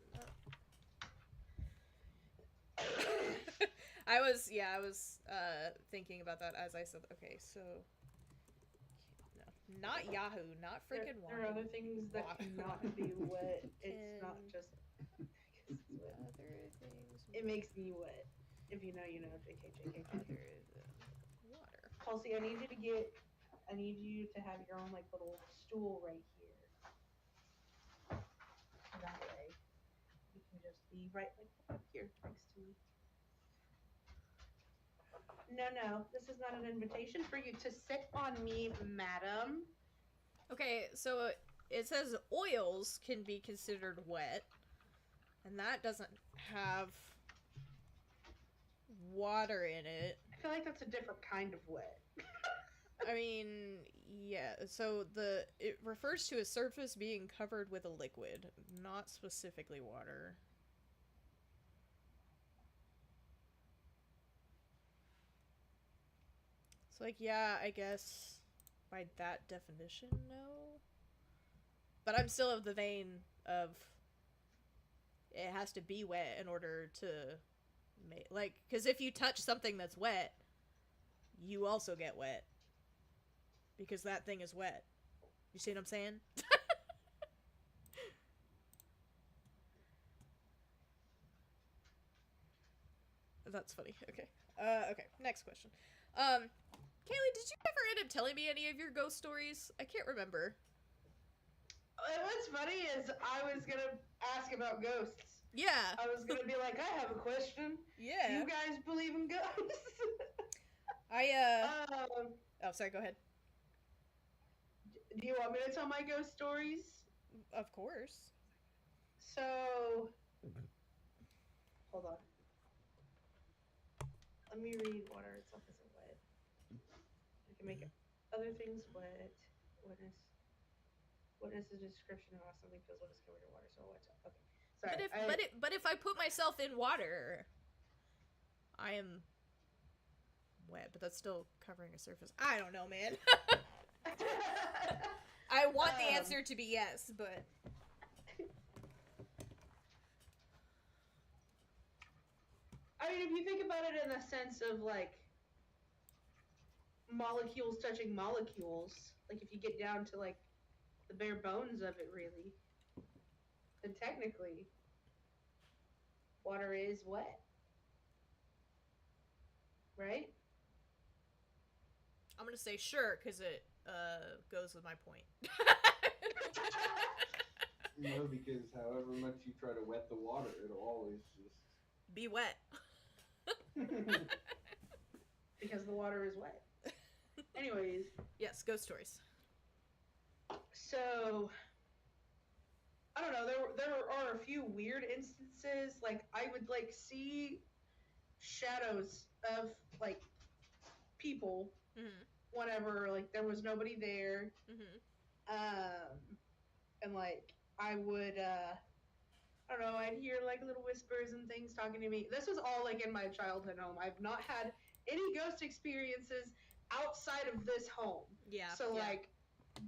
I was thinking about that as I said. Okay, so no, not Yahoo, not freaking there are other things that cannot be wet. It's not just other things. it makes me wet. If you know, you know. JK. Other than water. Kelsey, I need you to have your own like little stool right here. That way, you can just be right like up here next to me. No, this is not an invitation for you to sit on me, madam. Okay, so it says oils can be considered wet, and that doesn't have water in it. I feel like that's a different kind of wet. I mean, yeah, so it refers to a surface being covered with a liquid, not specifically water. So, like, yeah, I guess by that definition, no. But I'm still of the vein of it has to be wet in order to make, like, because if you touch something that's wet, you also get wet. Because that thing is wet. You see what I'm saying? That's funny. Okay. Okay, next question. Kaylee, did you ever end up telling me any of your ghost stories? I can't remember. What's funny is I was gonna ask about ghosts. Yeah. I was gonna be like, I have a question. Yeah. Do you guys believe in ghosts? Oh, sorry, go ahead. Do you want me to tell my ghost stories? Of course. So, hold on. Let me read water itself isn't wet. I can make other things wet. What is the description of how something feels when it's covered in water? So what's up? Okay. Sorry. But if I put myself in water, I am wet, but that's still covering a surface. I don't know, man. I want the answer to be yes, but I mean, if you think about it in the sense of like molecules touching molecules, like if you get down to like the bare bones of it, really, then technically, water is wet, right? I'm gonna say sure because it goes with my point. No, because however much you try to wet the water, it'll always just be wet. Because the water is wet. Anyways. Yes, ghost stories. So, I don't know, there are a few weird instances, like, I would, like, see shadows of, like, people, whenever, like, there was nobody there, and, like, I would, I don't know, I'd hear, like, little whispers and things talking to me. This was all, like, in my childhood home. I've not had any ghost experiences outside of this home. Yeah. So, like,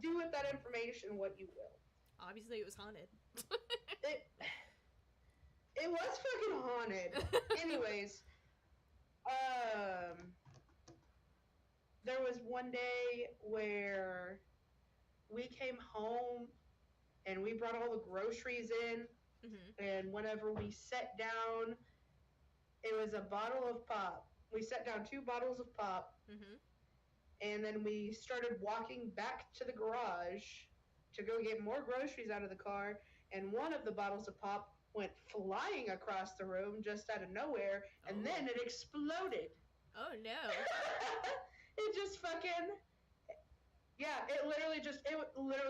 do with that information what you will. Obviously, it was haunted. It was fucking haunted. Anyways, there was one day where we came home and we brought all the groceries in, and whenever we sat down, it was a bottle of pop. We set down 2 bottles of pop, and then we started walking back to the garage to go get more groceries out of the car, and one of the bottles of pop went flying across the room just out of nowhere, and then it exploded. Oh no. It just fucking... Yeah, it literally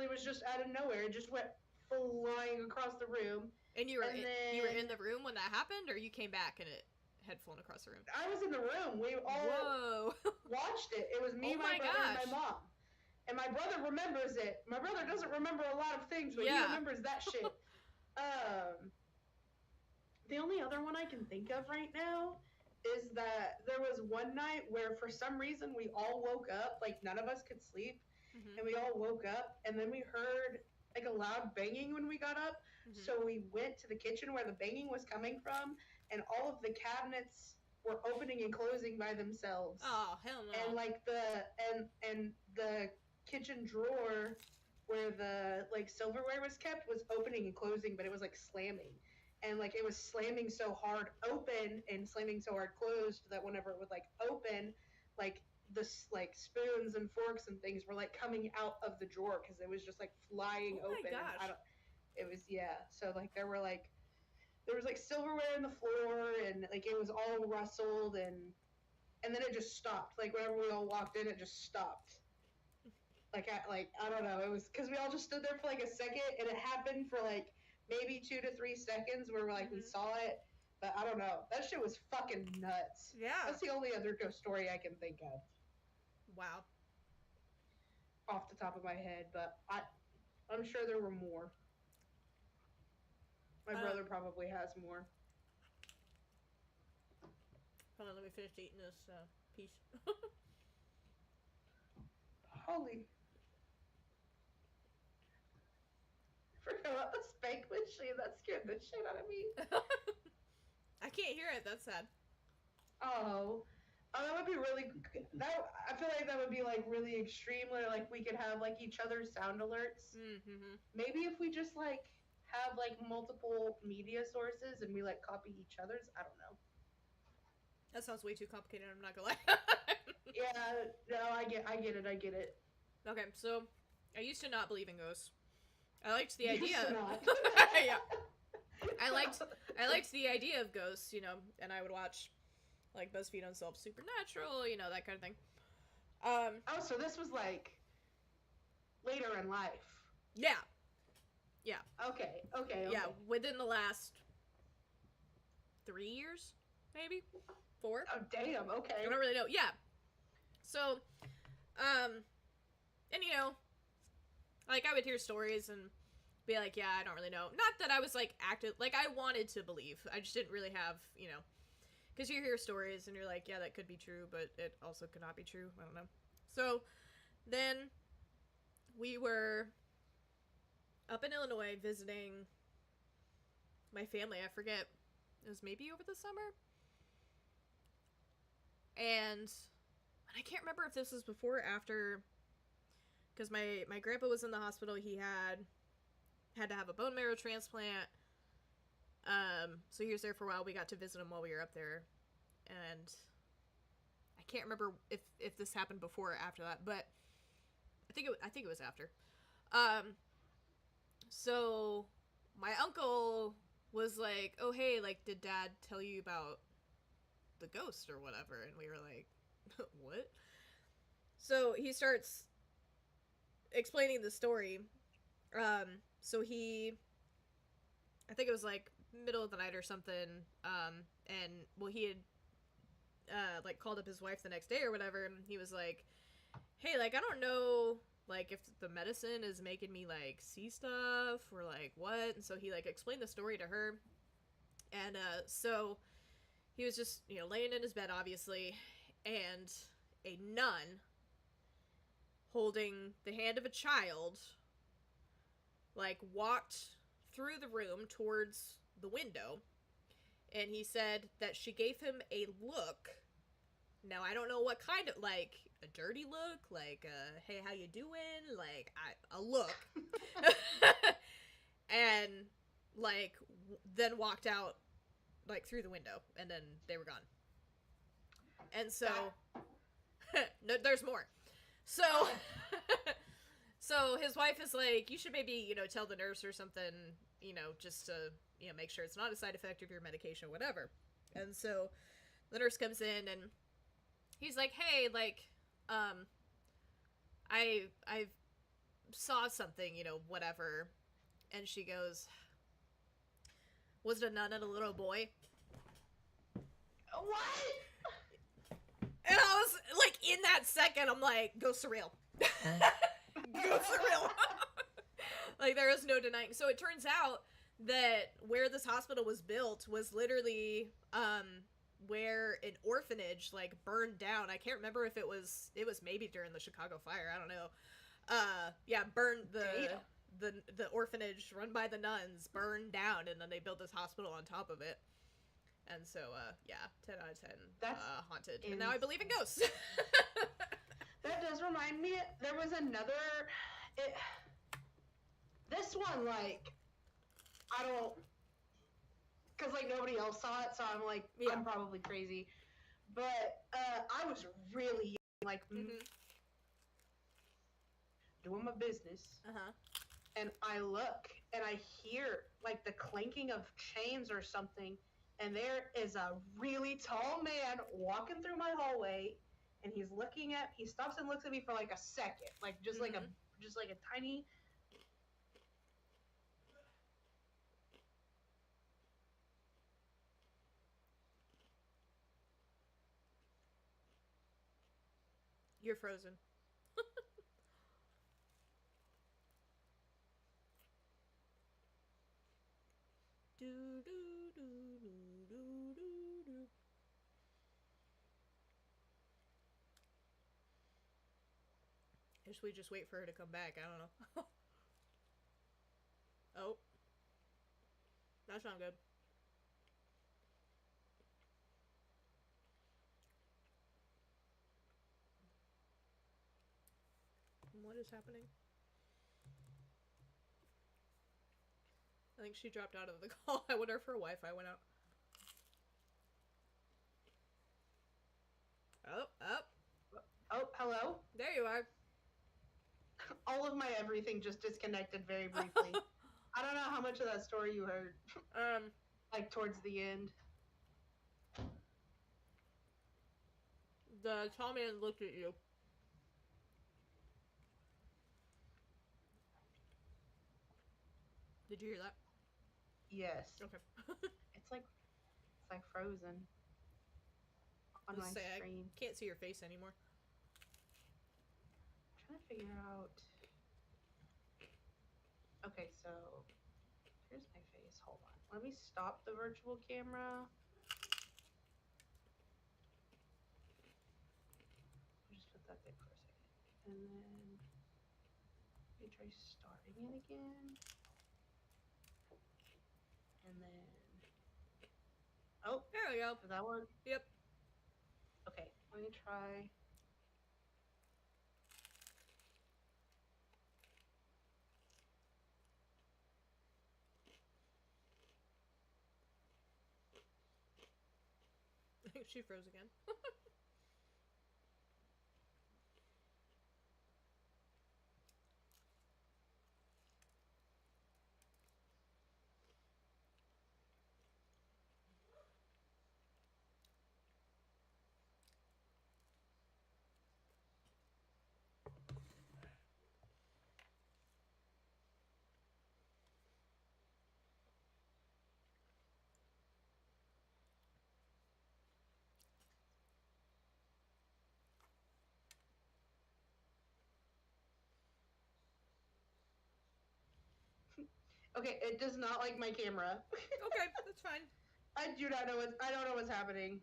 was just out of nowhere. It just went flying across the room. And you were in the room when that happened, or you came back and it had flown across the room? I was in the room. We all watched it. It was me, my brother, and my mom. And my brother remembers it. My brother doesn't remember a lot of things, but he remembers that shit. The only other one I can think of right now is that there was one night where for some reason we all woke up, like none of us could sleep, and we all woke up, and then we heard like a loud banging when we got up. So we went to the kitchen where the banging was coming from, and all of the cabinets were opening and closing by themselves. Oh, hell no. And like the kitchen drawer where the like silverware was kept was opening and closing, but it was like slamming. And like it was slamming so hard open and slamming so hard closed that whenever it would like open, like the like spoons and forks and things were like coming out of the drawer because it was just like flying open. Oh my gosh. It was, so like there was like silverware in the floor, and like it was all rustled, and then it just stopped. Like whenever we all walked in, it just stopped. Like I don't know, it was because we all just stood there for like a second, and it happened for like maybe 2 to 3 seconds where like we saw it, but I don't know. That shit was fucking nuts. Yeah. That's the only other ghost story I can think of. Wow. Off the top of my head, but I'm sure there were more. My brother probably has more. Hold on, let me finish eating this piece. Holy. Forgot about the spank machine. That scared the shit out of me. I can't hear it. That's sad. Oh, that would be really... I feel like that would be like really extreme, where like we could have like each other's sound alerts. Maybe if we just like have like multiple media sources and we like copy each other's. I don't know. That sounds way too complicated. I'm not gonna lie. Yeah, no, I get it. Okay, so I used to not believe in ghosts. I liked the idea. Yeah. I liked the idea of ghosts, you know, and I would watch like BuzzFeed Unsolved Supernatural, you know, that kind of thing. Oh, so this was like later in life. Yeah. Okay. Yeah, within the last 3 years, maybe 4. Oh, damn. Okay. I don't really know. Yeah. So, and you know, like I would hear stories and be like, yeah, I don't really know. Not that I was like active, like I wanted to believe. I just didn't really have, you know, because you hear stories and you're like, yeah, that could be true, but it also could not be true. I don't know. So then we were up in Illinois visiting my family. I forget. It was maybe over the summer. And I can't remember if this was before or after, because my grandpa was in the hospital. He had to have a bone marrow transplant. So he was there for a while. We got to visit him while we were up there. And I can't remember if this happened before or after that, but I think it was after. So my uncle was like, oh, hey, like, did Dad tell you about the ghost or whatever? And we were like, what? So he starts explaining the story. So I think it was like middle of the night or something. And well, he had like called up his wife the next day or whatever, and he was like, hey, like, I don't know, like, if the medicine is making me like see stuff or like what. And so he like explained the story to her, and so he was just, you know, laying in his bed, obviously, and a nun holding the hand of a child like, walked through the room towards the window, and he said that she gave him a look. Now, I don't know what kind of, like, a dirty look, like, hey, how you doing? Like, a look. And, like, then walked out, like, through the window, and then they were gone. And so, no, there's more. So, so his wife is like, you should maybe, you know, tell the nurse or something, you know, just to, you know, make sure it's not a side effect of your medication or whatever. And so the nurse comes in and he's like, hey, like, I saw something, you know, whatever. And she goes, was it a nun and a little boy? What? And I was like, in that second, I'm like, go surreal. Go surreal. Like, there is no denying. So it turns out that where this hospital was built was literally where an orphanage, like, burned down. I can't remember if it was maybe during the Chicago fire. I don't know. Yeah, burned the orphanage run by the nuns burned down, and then they built this hospital on top of it. And so, yeah, 10 out of 10. That's haunted. And now I believe in ghosts. That does remind me, there was another, this one, like, I don't, because, like, nobody else saw it, so I'm like, yeah. I'm probably crazy. But I was really young, like, doing my business. Uh-huh. And I look, and I hear, like, the clanking of chains or something, and there is a really tall man walking through my hallway, and he stops and looks at me for, like, a second, like, just like a tiny... You're frozen. Do, do, do, do, do, do, do. Guess we just wait for her to come back. I don't know. Oh. That's not good. What is happening? I think she dropped out of the call. I wonder if her Wi-Fi went out. Oh, hello? There you are. All of my everything just disconnected very briefly. I don't know how much of that story you heard. Like, towards the end. The tall man looked at you. Did you hear that? Yes. Okay. It's like frozen on my screen. I can't see your face anymore. I'm trying to figure out. Okay, so here's my face. Hold on. Let me stop the virtual camera. I'll just put that there for a second. And then let me try starting it again. And then oh, There we go. does that work? Yep. Okay, let me try. I think she froze again. Okay, it does not like my camera. Okay, that's fine. I don't know what's happening.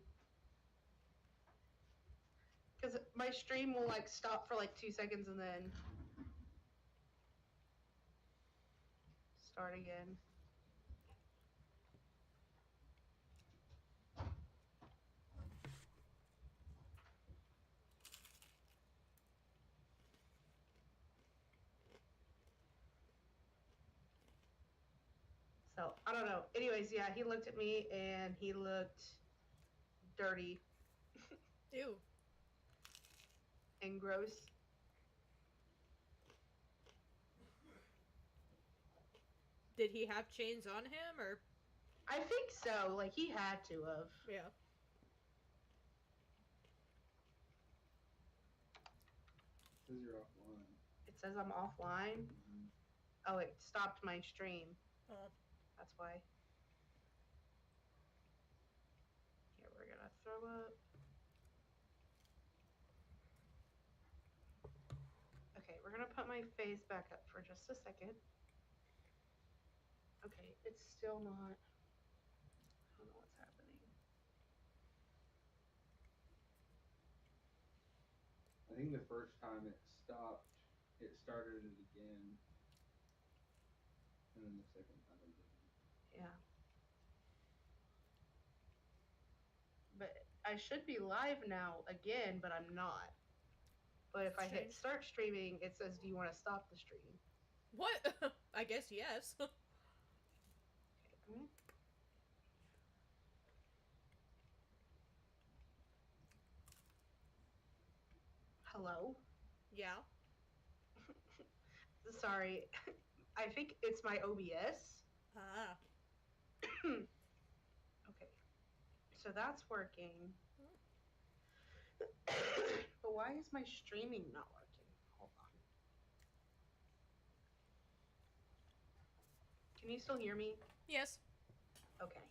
Because my stream will, like, stop for, like, 2 seconds and then... start again. So, I don't know. Anyways, yeah, he looked at me and he looked dirty Ew. and gross. Did he have chains on him, or? I think so. Like, he had to have. Yeah. Says you're offline. It says I'm offline. Mm-hmm. Oh, it stopped my stream. Oh. That's why. Here, we're gonna throw up. Okay, we're gonna put my face back up for just a second. Okay, it's still not. I don't know what's happening. I think the first time it stopped, it started it again. And then the second time it didn't. Yeah. But I should be live now again, but I'm not. But if I hit Strange. start streaming, it says, "Do you want to stop the stream?" What? I guess yes. Okay, hello? Yeah. Sorry. I think it's my OBS. Ah. Okay. So that's working. But why is my streaming not working? Hold on. Can you still hear me? Yes. Okay.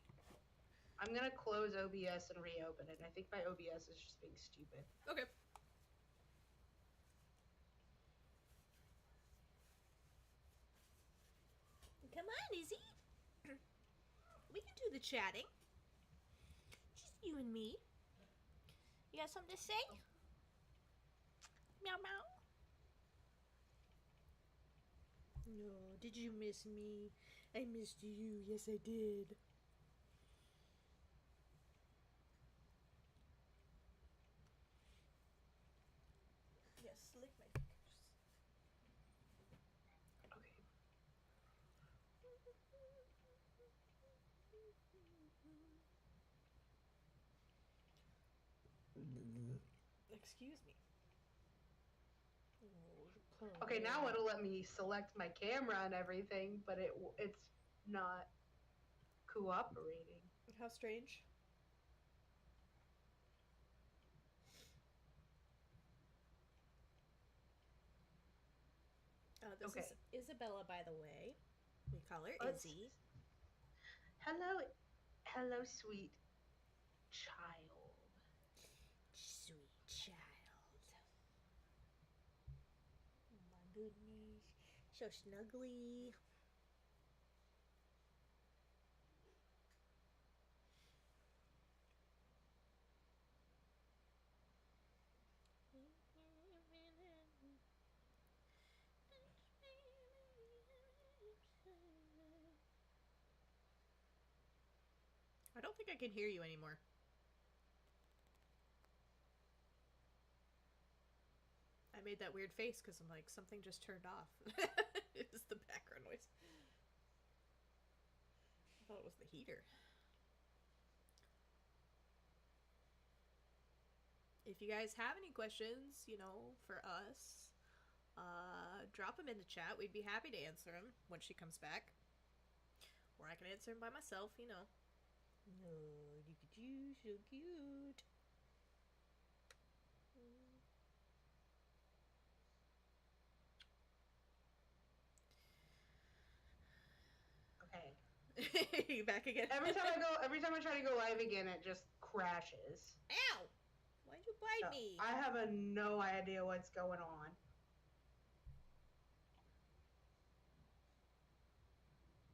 I'm gonna close OBS and reopen it. I think my OBS is just being stupid. Okay. Come on, Izzy. We can do the chatting. Just you and me. You got something to say? Meow meow. No, did you miss me? I missed you. Yes, I did. Yes, lick my fingers. Okay. Excuse me. Okay, now it'll let me select my camera and everything, but it's not cooperating. How strange. This Okay. is Isabella, by the way. We call her Let's- Izzy. Hello, sweet child. Sweet child. Oh my goodness. So snuggly. I don't think I can hear you anymore. I made that weird face because I'm like, something just turned off. It was the background noise. I thought it was the heater. If you guys have any questions, for us, drop them in the chat. We'd be happy to answer them when she comes back. Or I can answer them by myself, No, look at you, so cute. Okay. You back again? Every time I try to go live again, it just crashes. Ow! Why'd you bite So, me? I have no idea what's going on.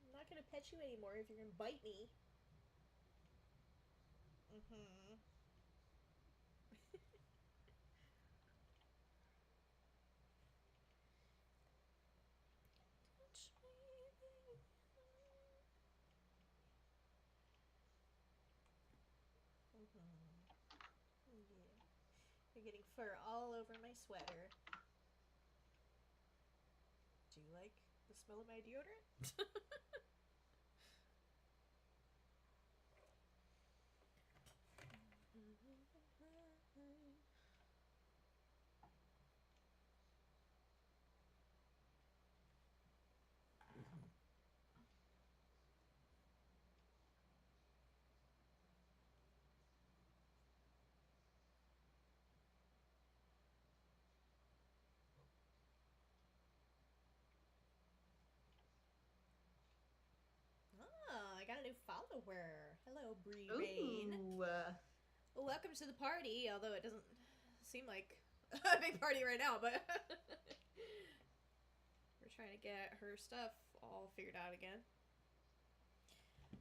I'm not gonna pet you anymore if you're gonna bite me. Mm-hmm. You're getting fur all over my sweater. Do you like the smell of my deodorant? Oh, I got a new follower. Hello, Bree Rain. Ooh. Welcome to the party, although it doesn't seem like a big party right now, but we're trying to get her stuff all figured out again.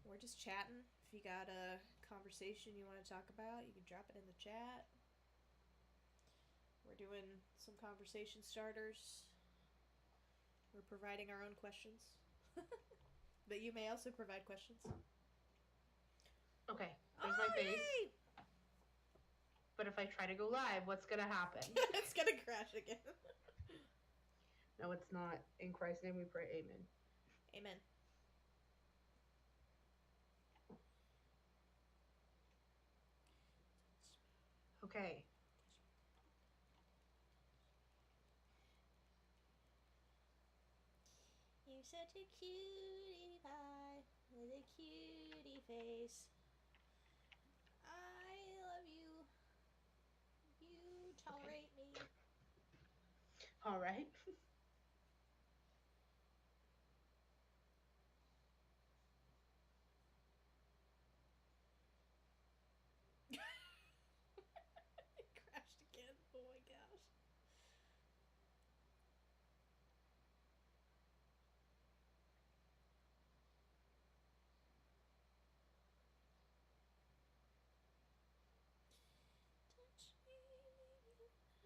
We're just chatting. If you got a conversation you want to talk about, you can drop it in the chat. We're doing some conversation starters. We're providing our own questions. But you may also provide questions. Okay, there's my face. Yay! But if I try to go live, what's gonna happen? It's gonna crash again. No, it's not. In Christ's name we pray, amen. Amen. Okay. You're such a cutie pie with a cutie face. I love you. You tolerate me. All right. It crashed again. Oh my gosh.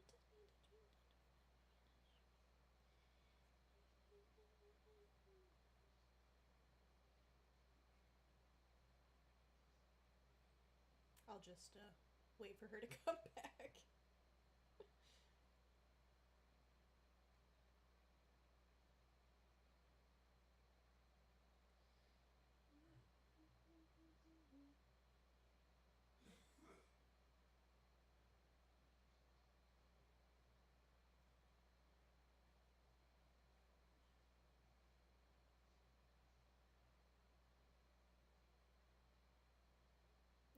Touch me. I'll just wait for her to come back.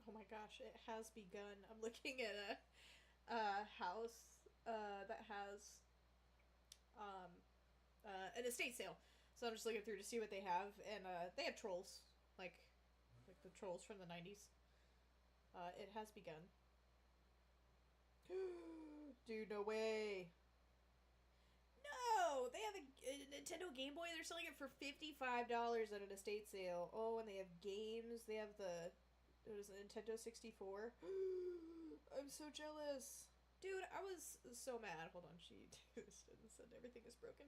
Oh my gosh, it has begun. I'm looking at a house that has an estate sale. So I'm just looking through to see what they have, and they have trolls, like the trolls from the 90s. It has begun. Dude, no way. No, they have a Nintendo Game Boy. They're selling it for $55 at an estate sale. Oh, and they have games. They have it was a Nintendo 64. I'm so jealous. Dude, I was so mad. Hold on, she said everything is broken.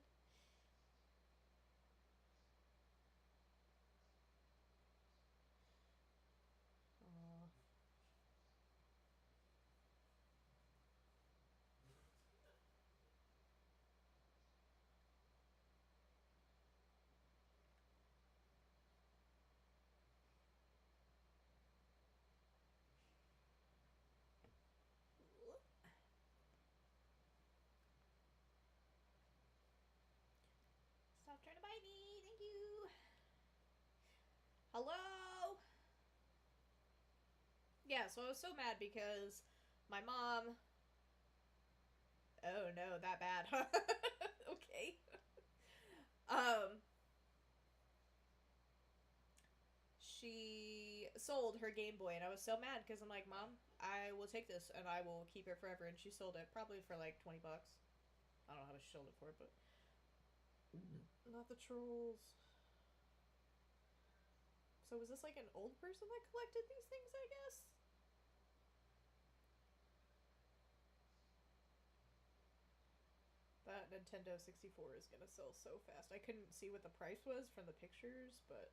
Stop trying to bite me. Thank you. Hello? Yeah, so I was so mad because my mom... Oh no, that bad. Okay. She sold her Game Boy, and I was so mad because I'm like, Mom, I will take this and I will keep it forever. And she sold it probably for like $20. I don't know how much she sold it for, but not the trolls. So was this like an old person that collected these things, I guess? That Nintendo 64 is gonna sell so fast. I couldn't see what the price was from the pictures, but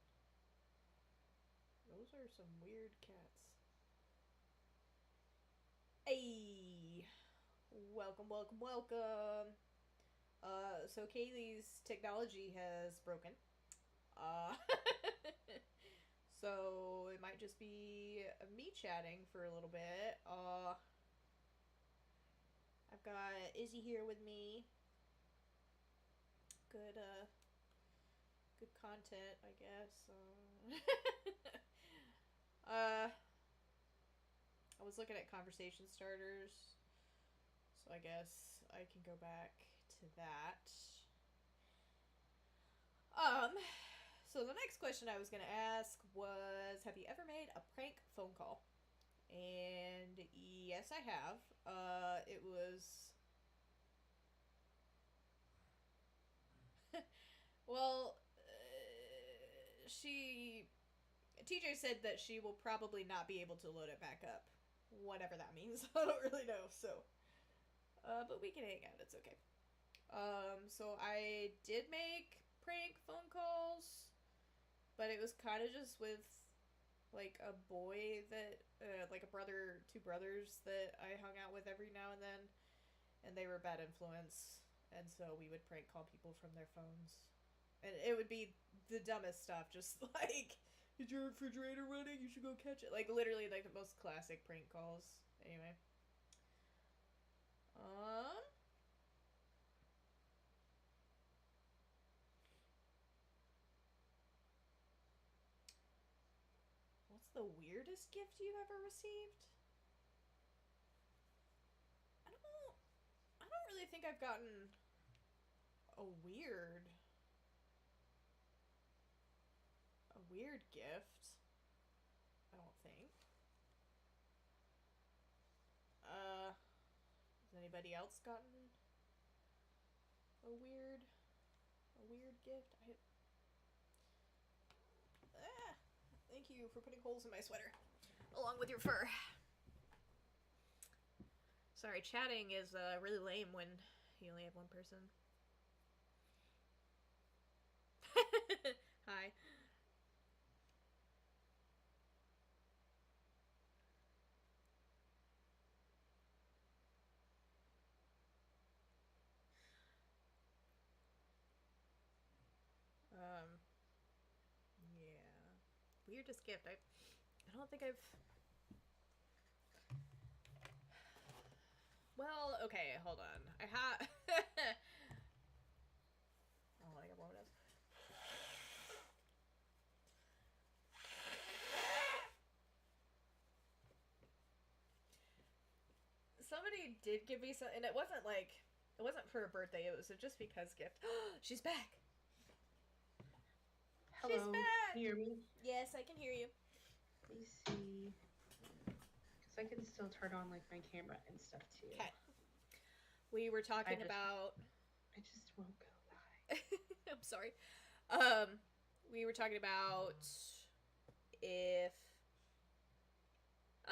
those are some weird cats. Hey! Welcome, welcome, welcome. So Kaylee's technology has broken. Uh, so it might just be me chatting for a little bit. I've got Izzy here with me. Good, good content, I guess. I was looking at conversation starters, so I guess I can go back to that. So the next question I was gonna ask was, have you ever made a prank phone call? And yes, I have. It was well, she TJ said that she will probably not be able to load it back up, whatever that means. I don't really know. So, but we can hang out. It's okay. So I did make prank phone calls, but it was kind of just with like a boy that, like a brother, two brothers that I hung out with every now and then, and they were bad influence, and so we would prank call people from their phones, and it would be the dumbest stuff, just like, is your refrigerator running? You should go catch it. Like literally, like the most classic prank calls. Anyway, um, what's the weirdest gift you've ever received? I don't. I don't really think I've gotten a weird gift. I don't think. Has anybody else gotten a weird gift? Thank you for putting holes in my sweater, along with your fur. Sorry, chatting is really lame when you only have one person. Hi. Yeah. Weirdest gift. I don't think I've. Well, okay, hold on. I have. Oh, I got one of those. Somebody did give me some, and it wasn't for a birthday. It was a just because gift. She's back. Hello. She's back. Can you hear me? Yes, I can hear you. Let me see. Because I can still turn on like my camera and stuff too. Okay. We were talking about. I just won't go live. I'm sorry. We were talking about if.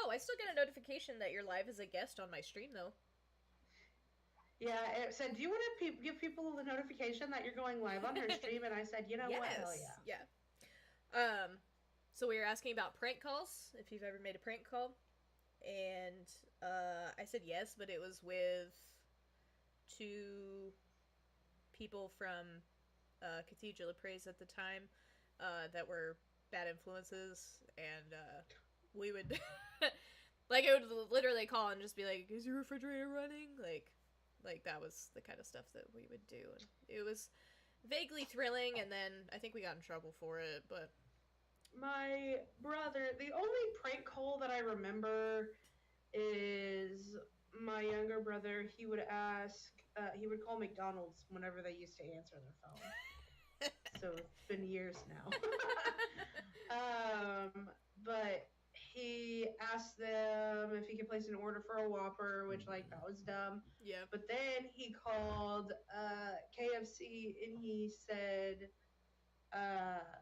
Oh, I still get a notification that you're live as a guest on my stream, though. Yeah, it said, do you want to give people the notification that you're going live on her stream? And I said, you know Yes. what? Hell yeah. Yeah. So we were asking about prank calls, if you've ever made a prank call. And I said yes, but it was with two people from Cathedral of Praise at the time that were bad influences, and we would like, I would literally call and just be like, is your refrigerator running? Like that was the kind of stuff that we would do, and it was vaguely thrilling, and then I think we got in trouble for it, but my brother, the only prank call that I remember is my younger brother. He would call McDonald's whenever they used to answer their phone. So it's been years now. But he asked them if he could place an order for a Whopper, which, like, that was dumb. yeah. But then he called KFC and he said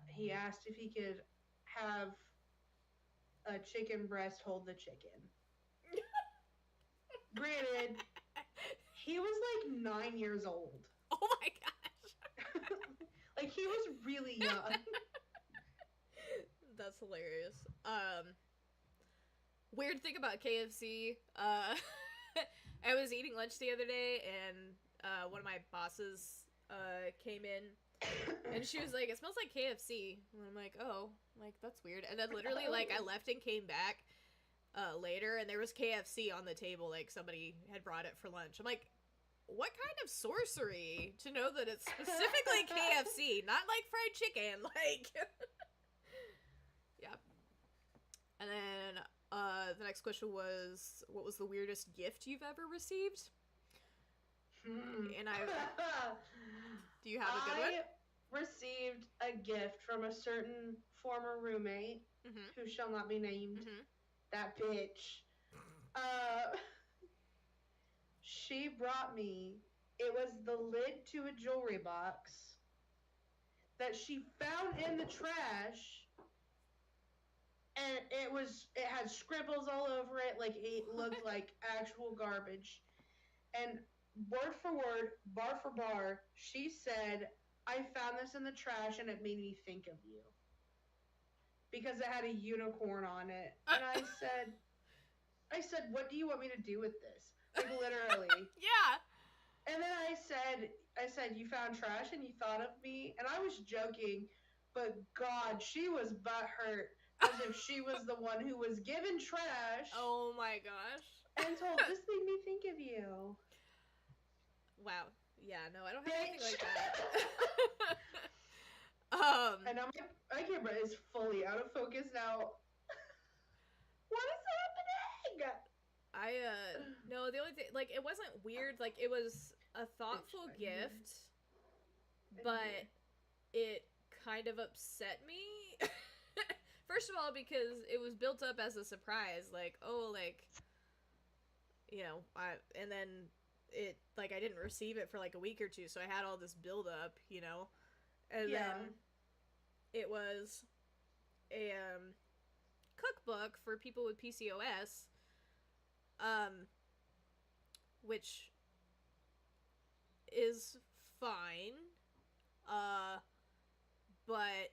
he asked if he could have a chicken breast hold the chicken. Granted, he was like 9 years old. Oh my gosh. Like, he was really young. That's hilarious. Weird thing about KFC, I was eating lunch the other day, and one of my bosses came in, and she was like, "It smells like KFC." And I'm like, "Oh, like that's weird." And then literally, like, I left and came back later, and there was KFC on the table. Like somebody had brought it for lunch. I'm like, what kind of sorcery to know that it's specifically KFC, not like fried chicken? Like, yeah. And then the next question was, what was the weirdest gift you've ever received? And do you have a good one? I received a gift from a certain former roommate who shall not be named. That bitch. She brought me, it was the lid to a jewelry box that she found in the trash, and it had scribbles all over it, like it looked like actual garbage. And word for word, bar for bar, she said, "I found this in the trash and it made me think of you." Because it had a unicorn on it. And I said, "What do you want me to do with this?" Like, literally. Yeah. And then I said, "You found trash and you thought of me?" And I was joking, but God, she was butthurt as if she was the one who was given trash. Oh my gosh. And told, "This made me think of you." Wow. Yeah, no, I don't have anything Bitch. like that. And now my camera is fully out of focus now. What is happening? No, the only thing, like, it wasn't weird, like, it was a thoughtful gift, but it kind of upset me. First of all, because it was built up as a surprise, like, oh, like, you know, and then it, like, I didn't receive it for, like, a week or two, so I had all this build up, you know, and then it was a, cookbook for people with PCOS, which is fine, but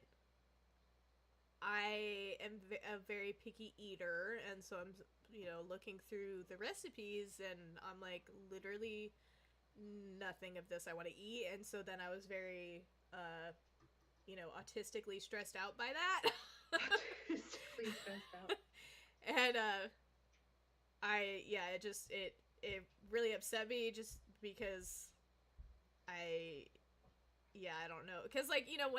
I am a very picky eater, and so I'm, you know, looking through the recipes, and I'm like, literally nothing of this I want to eat, and so then I was very, you know, autistically stressed out by that. Autistically stressed out. And, it really upset me just because I don't know. Because, like, you know,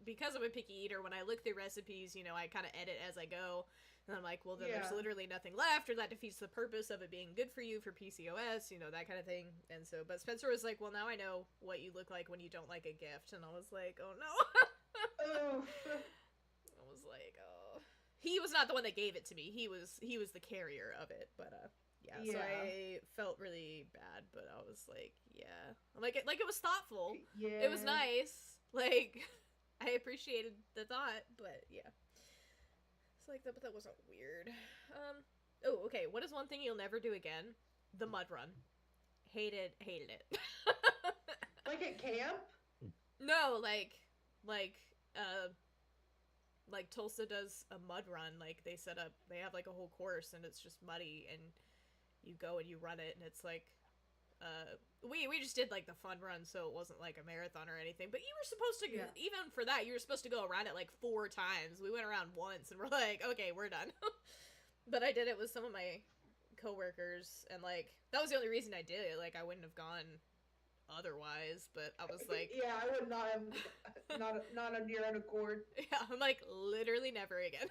because I'm a picky eater, when I look through recipes, you know, I kind of edit as I go. And I'm like, well, then there's literally nothing left, or that defeats the purpose of it being good for you for PCOS, you know, that kind of thing. And so, but Spencer was like, well, now I know what you look like when you don't like a gift. And I was like, oh, no. Oof. I was like, oh. He was not the one that gave it to me. He was the carrier of it, but, yeah, so I felt really bad, but I was like, yeah. Like it was thoughtful. Yeah. It was nice. Like, I appreciated the thought, but yeah. It's like, but that wasn't weird. Oh, okay, what is one thing you'll never do again? The mud run. Hated it. Like at camp? No, like Tulsa does a mud run. Like, they have like a whole course, and it's just muddy, and you go and you run it, and it's like, we just did like the fun run, so it wasn't like a marathon or anything, but you were supposed to, even for that, you were supposed to go around it like 4 times. We went around once, and we're like, okay, we're done. But I did it with some of my coworkers, and like, that was the only reason I did it. Like, I wouldn't have gone otherwise, but I was like, yeah, I would not have, not on your own accord. Yeah, I'm like, literally never again.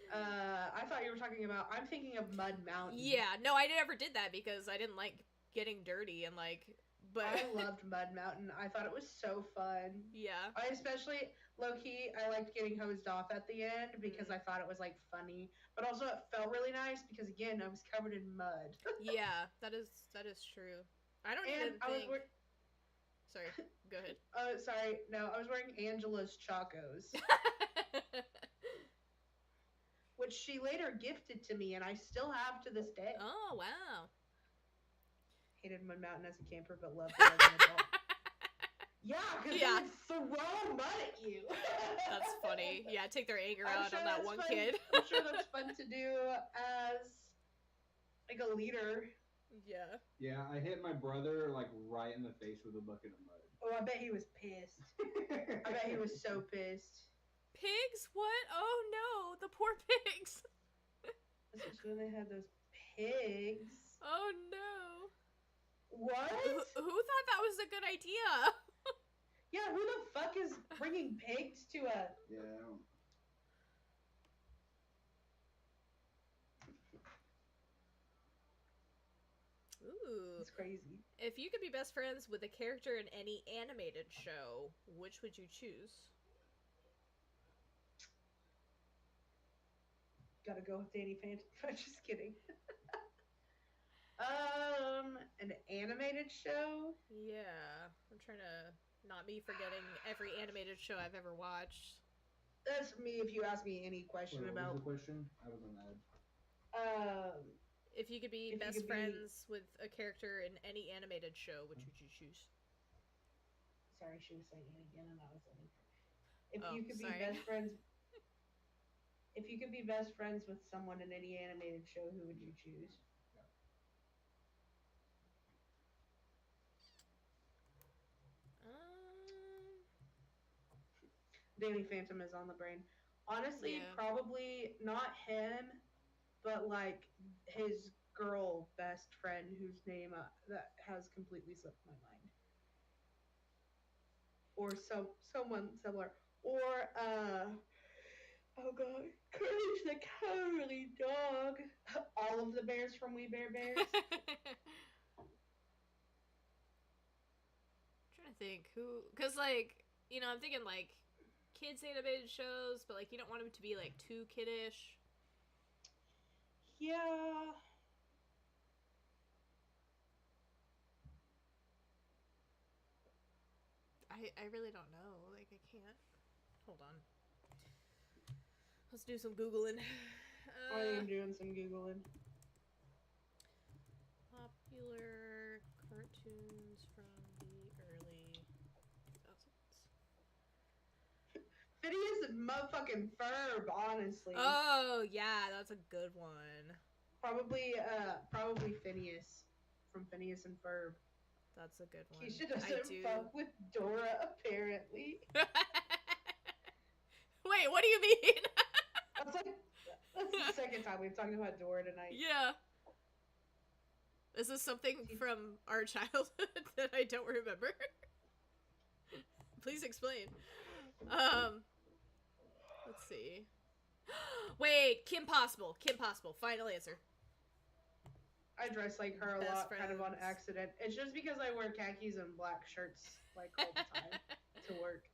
I thought you were talking about, I'm thinking of Mud Mountain. Yeah, no, I never did that because I didn't like getting dirty, and like, but I loved Mud Mountain. I thought it was so fun. Yeah. I especially, low-key, I liked getting hosed off at the end because I thought it was like funny, but also it felt really nice because, again, I was covered in mud. Yeah, that is true. I don't even think... Sorry, go ahead. Sorry, no, I was wearing Angela's Chacos. Which she later gifted to me, and I still have to this day. Oh, wow. Hated Mud Mountain as a camper, but loved it as an adult. Yeah, because they would throw mud at you. That's funny. Yeah, take their anger out on that one kid. I'm sure that's fun to do as, like, like a liter. Yeah. Yeah, I hit my brother like right in the face with a bucket of mud. Oh, I bet he was pissed. I bet he was so pissed. Pigs? What? Oh no, the poor pigs. Especially when they had those pigs. Oh no. What? Who thought that was a good idea? Yeah, who the fuck is bringing pigs to a... Yeah, I don't... Ooh. It's crazy. If you could be best friends with a character in any animated show, which would you choose? Gotta go with Danny Phantom. I'm just kidding. An animated show? Yeah. I'm trying to not be forgetting every animated show I've ever watched. That's me if you ask me any question Wait, what about... was the question? I was on the edge. If you could be If you best could be- friends with a character in any animated show, which would you choose? Sorry, she was saying it again and I was letting her. If Oh, you could sorry. be best friends... If you could be best friends with someone in any animated show, who would you choose? Danny Phantom is on the brain. Honestly, Yeah. probably not him, but like his girl best friend whose name that has completely slipped my mind. Or someone similar. Or oh god, Courage the Cowardly Dog. All of the bears from We Bare Bears. Trying to think who, because like, you know, I'm thinking like kids animated shows, but like you don't want them to be like too kiddish. Yeah. I really don't know. Like I can't. Hold on. Let's do some googling. I am doing some Googling. Popular cartoons from the early 2000s. Phineas and motherfucking Ferb, honestly. Oh yeah, that's a good one. Probably Phineas from Phineas and Ferb. That's a good one. Keisha doesn't fuck with Dora, apparently. Wait, what do you mean? That's the second time we've talked about Dora tonight. Yeah. Is this something from our childhood that I don't remember? Please explain. Let's see. Wait, Kim Possible. Kim Possible. Final answer. I dress like her a Best lot, kind of on friends. accident. It's just because I wear khakis and black shirts like all the time to work.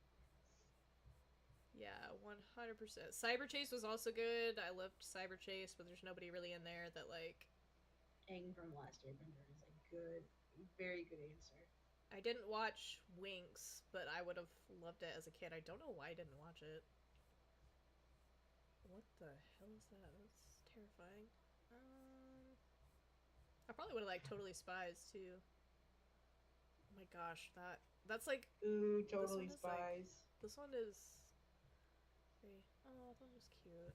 Yeah, 100%. Cyber Chase was also good. I loved Cyber Chase, but there's nobody really in there that like. Aang from Last Airbender is a good, very good answer. I didn't watch Winx, but I would have loved it as a kid. I don't know why I didn't watch it. What the hell is that? That's terrifying. I probably would have liked Totally Spies too. Oh my gosh, that's like Ooh, Totally This one is, Spies. this one is. Oh, that was cute.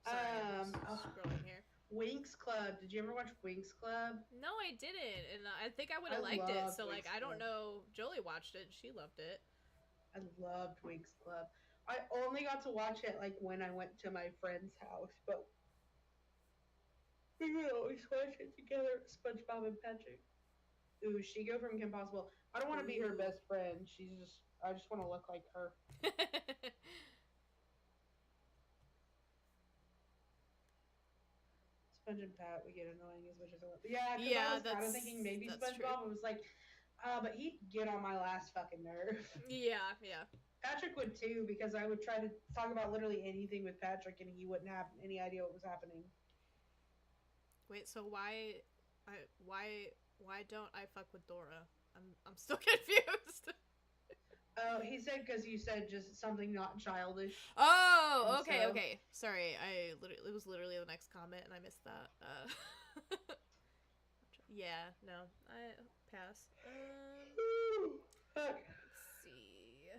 Sorry, I'm just scrolling here. Winx Club. Did you ever watch Winx Club? No, I didn't, and I think I would have I liked it. loved So like, Winx I don't Club. know. Jolie watched it; and she loved it. I loved Winx Club. I only got to watch it like when I went to my friend's house, but we would always watch it together. SpongeBob and Patrick. Ooh, Shigo from Kim Possible. I don't want to be her Ooh. best friend. I just want to look like her. Sponge and Pat would get annoying as much as I love. Yeah, because Yeah, I was kind of that's- thinking maybe that's SpongeBob. I was like, but he'd get on my last fucking nerve. Yeah. Patrick would too, because I would try to talk about literally anything with Patrick, and he wouldn't have any idea what was happening. Wait, so why don't I fuck with Dora? I'm still confused. Oh, he said because you said just something not childish. Oh, And okay, so- okay. Sorry, it was literally the next comment, and I missed that. Yeah, no, I pass. Fuck. Let's see.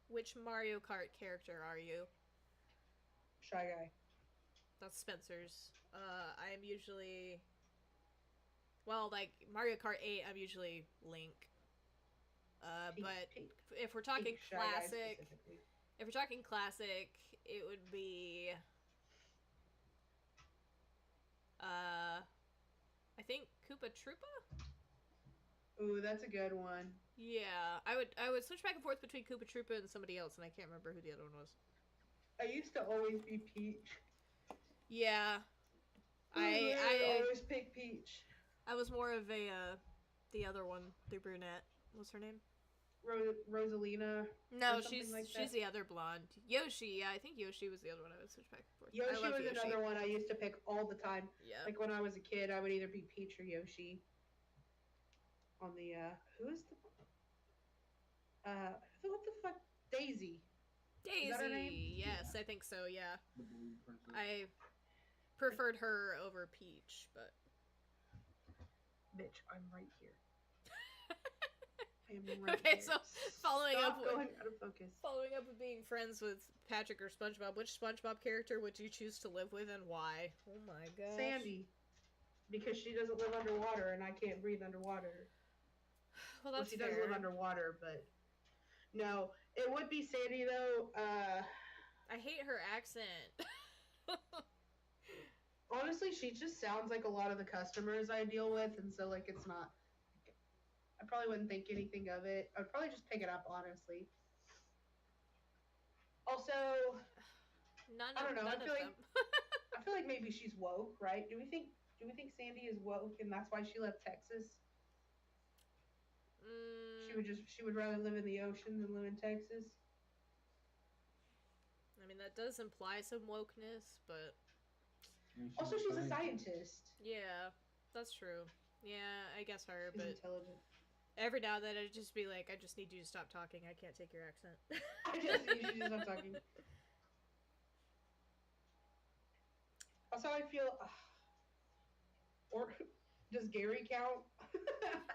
Which Mario Kart character are you? Shy Guy. That's Spencer's. I am usually, well, like Mario Kart 8, I'm usually Link. But if we're talking Shy Guy classic, specifically. if we're talking classic, it would be, I think Koopa Troopa. Ooh, that's a good one. Yeah, I would switch back and forth between Koopa Troopa and somebody else, and I can't remember who the other one was. I used to always be Peach. Yeah, I I always pick Peach. I was more of a the other one, the brunette. What's her name? Rosalina. No, or something like she's that. the other blonde. Yoshi. Yeah, I think Yoshi was the other one I would switch back and forth. I Yoshi love was Yoshi. another one I used to pick all the time. Yeah. Like when I was a kid, I would either be Peach or Yoshi. On the who's the what the fuck, Daisy? Daisy. Is that her name? Yes, Yeah. I think so. Yeah. The blue princess. I preferred her over Peach, but Bitch, I'm right here. I am right okay. here. So following Stop up with going out of focus. following up with being friends with Patrick or SpongeBob, which SpongeBob character would you choose to live with and why? Oh my gosh. Sandy, because she doesn't live underwater and I can't breathe underwater. Well, Well, that's she fair. does live underwater, but no, it would be Sandy though. I hate her accent. Honestly, she just sounds like a lot of the customers I deal with, and so like it's not. I probably wouldn't think anything of it. I'd probably just pick it up, honestly. Also, None I don't know, I of feel like- them. I feel like maybe she's woke, right? Do we think Sandy is woke, and that's why she left Texas? She would rather live in the ocean than live in Texas. I mean, that does imply some wokeness, but Also, she's a scientist. yeah, that's true. Yeah, I guess her, She's but intelligent. every now and then I'd just be like, I just need you to stop talking. I can't take your accent. I just need you to stop talking. Also, I feel. Or does Gary count?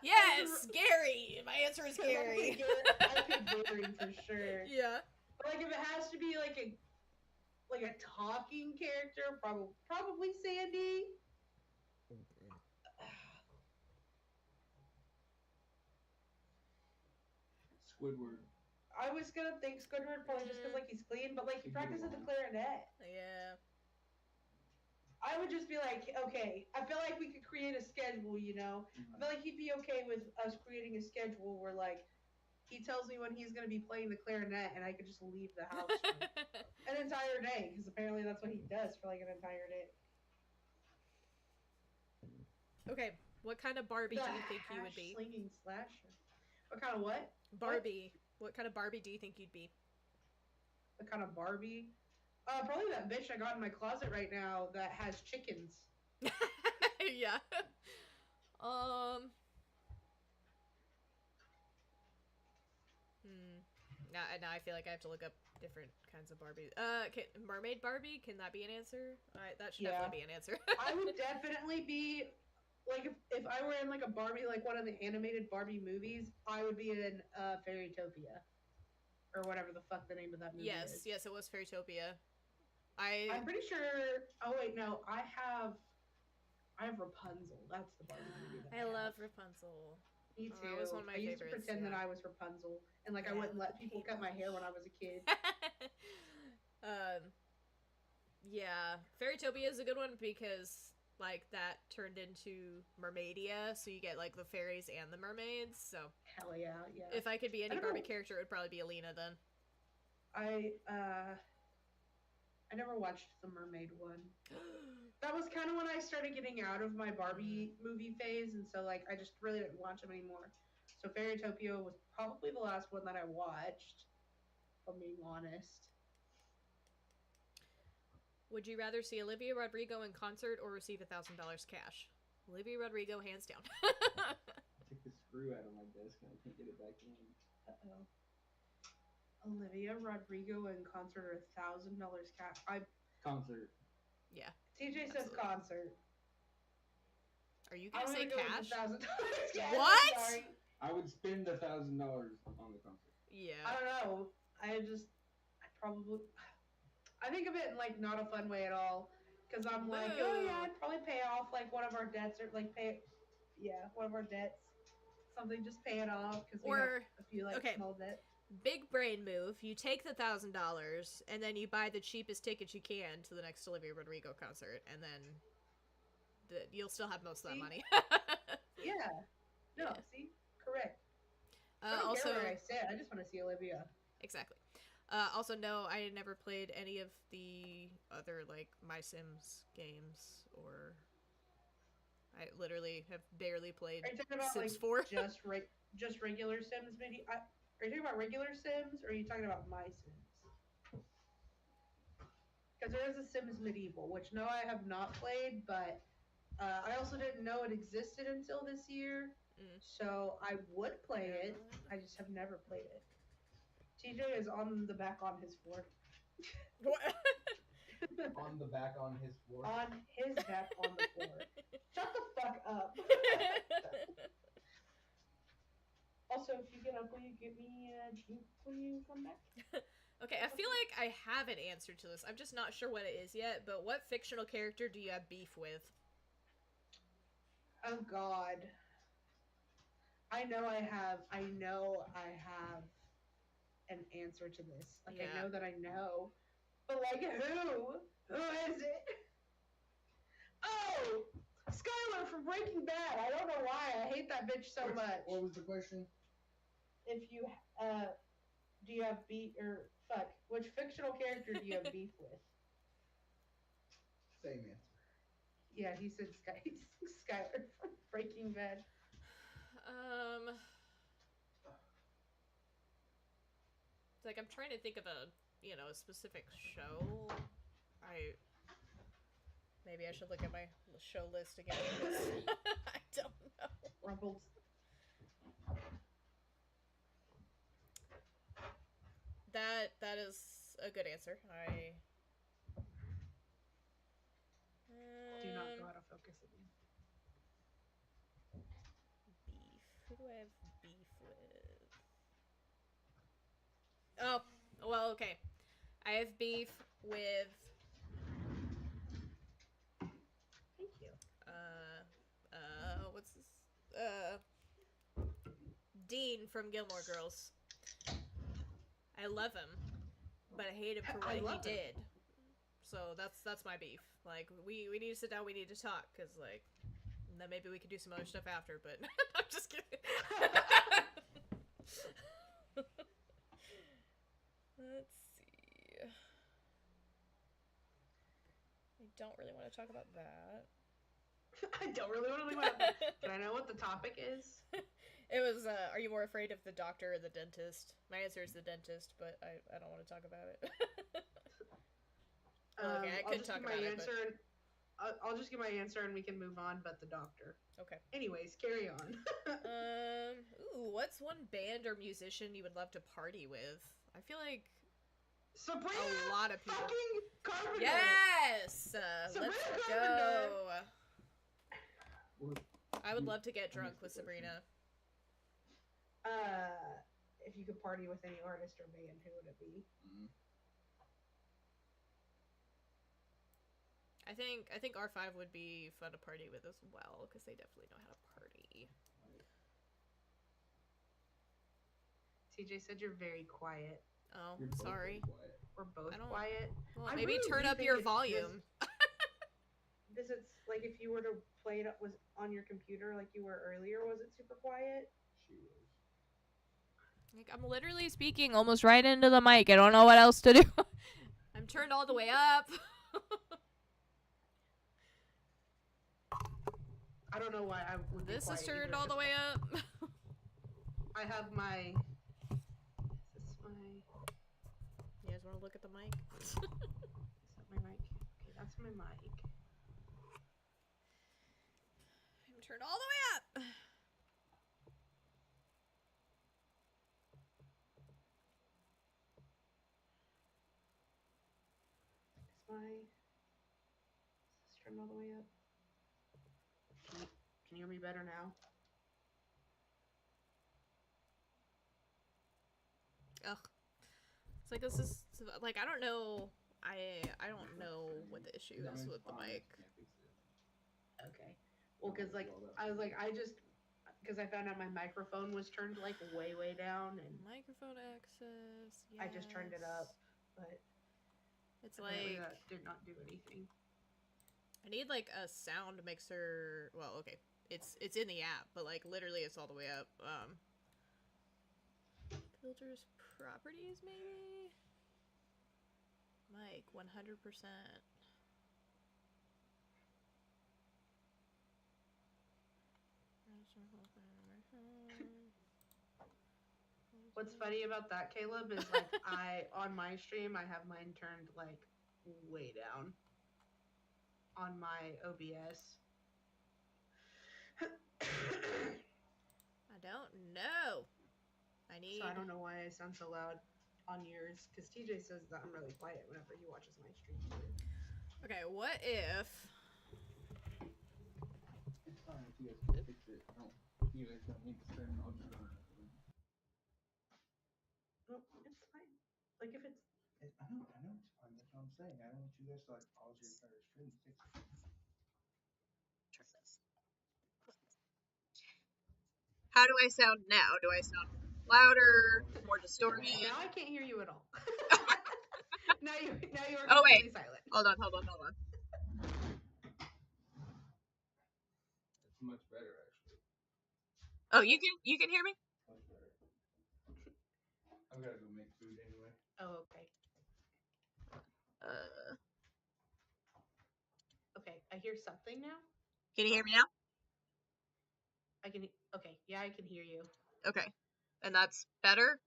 Yes, Gary. My answer is Gary. I pick Gary for sure. Yeah. But like, if it has to be like a talking character, probably Sandy. Squidward. I was gonna think Squidward probably just because like he's clean, but like he practices the clarinet. Yeah. I would just be like, okay, I feel like we could create a schedule, you know? I feel like he'd be okay with us creating a schedule where, like, he tells me when he's going to be playing the clarinet and I could just leave the house for an entire day, because apparently that's what he does for, like, an entire day. Okay, what kind of Barbie do you think you would be? Slinging slasher. What kind of what? Barbie. What kind of Barbie do you think you'd be? What kind of Barbie? Probably that bitch I got in my closet right now that has chickens. Yeah. Now I feel like I have to look up different kinds of Barbies. Mermaid Barbie? Can that be an answer? That should definitely be an answer. I would definitely be, like, if I were in, like, a Barbie, like, one of the animated Barbie movies, I would be in Fairytopia. Or whatever the fuck the name of that movie is. Yes, it was Fairytopia. I'm pretty sure. Oh wait, no, I have Rapunzel. That's the Barbie movie. I love Rapunzel. Me too. That was one of my I used favorites, to pretend yeah. that I was Rapunzel, and like I wouldn't let people cut my hair when I was a kid. Yeah, Fairytopia is a good one because like that turned into Mermaidia, so you get like the fairies and the mermaids. So Hell yeah, yeah. if I could be any I don't Barbie know. character, it would probably be Alina then. I never watched the mermaid one. That was kind of when I started getting out of my Barbie movie phase, and so like I just really didn't watch them anymore. So Fairytopia was probably the last one that I watched, if I'm being honest. Would you rather see Olivia Rodrigo in concert or receive $1,000 cash? Olivia Rodrigo, hands down. Take the screw out of my desk and I can't get it back in. Uh-oh. Olivia Rodrigo in concert or $1,000 cash. Concert. Yeah. TJ says Absolutely. concert. Are you gonna say go cash? with $1,000 cash. What? I'm sorry. I would spend $1,000 on the concert. Yeah. I don't know. I think of it in like not a fun way at all. Because I'm like, oh yeah, I'd probably pay off like one of our debts or like one of our debts. Something, just pay it off because we have a few like small debts. Big brain move. You take the $1,000 and then you buy the cheapest tickets you can to the next Olivia Rodrigo concert, and then you'll still have most of that money. Yeah. No, Yeah. see? Correct. I don't care where I sit. I just want to see Olivia. Exactly. Also, no, I never played any of the other, like, My Sims games, or... I literally have barely played Sims 4. Just regular Sims video? Are you talking about regular Sims, or are you talking about My Sims? Because there is a Sims Medieval, which no, I have not played, but I also didn't know it existed until this year. So I would play it. I just have never played it. TJ is on the back on his floor. What? On the back on his floor. On his back on the floor. Shut the fuck up. Also, if you get up, will you give me a drink when you come back? Okay, I feel like I have an answer to this. I'm just not sure what it is yet, but what fictional character do you have beef with? Oh God. I know I have an answer to this. Like, yeah. I know that I know. But like, who? Who is it? Oh! Skylar from Breaking Bad. I don't know why. I hate that bitch so much. What was the question? If you, do you have beef, or, which fictional character do you have beef with? Same answer. Yeah, he said Skylar from Breaking Bad. It's like, I'm trying to think of a specific show. Maybe I should look at my show list again. I don't know. Rumbles. That is a good answer. Do not go out of focus again. Beef. Who do I have beef with? Oh, well, okay. I have beef with... Thank you. What's this? Dean from Gilmore Girls. I love him, but I hate him for what he did. So that's my beef. Like, we need to sit down, we need to talk, because, like, then maybe we could do some other stuff after, but I'm just kidding. Let's see. I don't really want to talk about that. I don't really want to talk about that. Can I know what the topic is? It was, are you more afraid of the doctor or the dentist? My answer is the dentist, but I don't want to talk about it. Okay, I could talk about it, but... I'll just give my answer and we can move on, but the doctor. Okay. Anyways, carry on. What's one band or musician you would love to party with? I feel like Sabrina a lot of people. Fucking Carpenter. Yes! Sabrina Let's Carpenter. Go! I would love to get drunk with Sabrina. If you could party with any artist or band, who would it be? I think R5 would be fun to party with as well, because they definitely know how to party. TJ said you're very quiet. Oh, sorry. We're both quiet. Well, maybe really turn up your volume. This is like if you were to play it was on your computer like you were earlier, was it super quiet? She was. Like, I'm literally speaking almost right into the mic. I don't know what else to do. I'm turned all the way up. I don't know why I would be This quiet is turned either, all the way up. I have my... Is this my... You guys want to look at the mic? Is that my mic? Okay, that's my mic. I'm turned all the way up. Is this turned all the way up? Can you hear me better now? Ugh. It's like, this is, like, I don't know, I don't know what the issues with the mic. Okay. Well, because like I was like because I found out my microphone was turned like way down, and Microphone access. Yes. I just turned it up, but it's apparently like that did not do anything. I need like a sound mixer. Well, okay, it's in the app, but like literally it's all the way up. Filters, properties, maybe. Mic 100%. What's funny about that, Caleb, is like on my stream I have mine turned like way down on my OBS. I don't know. So I don't know why I sound so loud on yours, because TJ says that I'm really quiet whenever he watches my stream too. Okay, what if... It's fine if you guys can fix it. You guys don't need to spend all the time. No, it's fine. Like if it's... I know it's fine. That's what I'm saying. I don't want you guys to like pause your entire stream to fix it. How do I sound now? Do I sound louder, more distorted? Now I can't hear you at all. now you're Oh, wait. completely silent. Hold on. It's much better actually. Oh, you can hear me? Much better. I've got to go make food anyway. Oh, okay. Okay, I hear something now. Can you hear me now? I can. Okay, yeah, I can hear you. Okay. And that's better?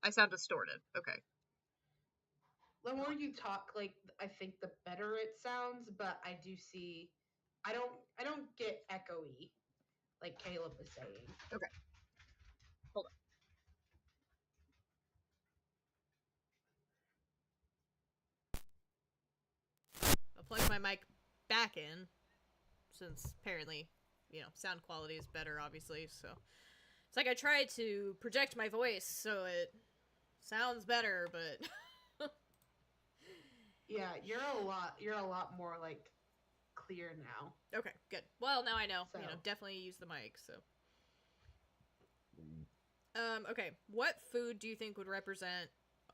I sound distorted. Okay. The more you talk, like I think the better it sounds, but I do see I don't get echoey like Caleb was saying. Okay. Hold on. I'll plug my mic back in, since apparently, sound quality is better, obviously, so. It's like I tried to project my voice so it sounds better, but... Yeah, you're a lot more like clear now. Okay, good. Well, now I know. So. Definitely use the mic, so. Okay. What food do you think would represent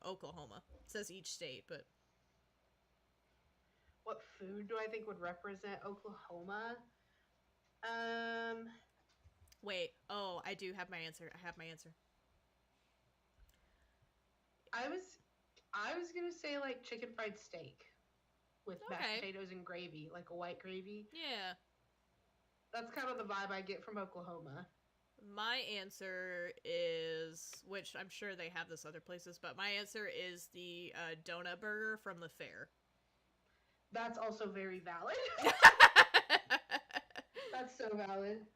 Oklahoma? It says each state, but... What food do I think would represent Oklahoma? Wait. Oh, I do have my answer. I have my answer. I was gonna say like chicken fried steak with mashed potatoes and gravy, like a white gravy. Yeah. That's kind of the vibe I get from Oklahoma. My answer is, which I'm sure they have this other places, but my answer is the donut burger from the fair. That's also very valid. That's so valid.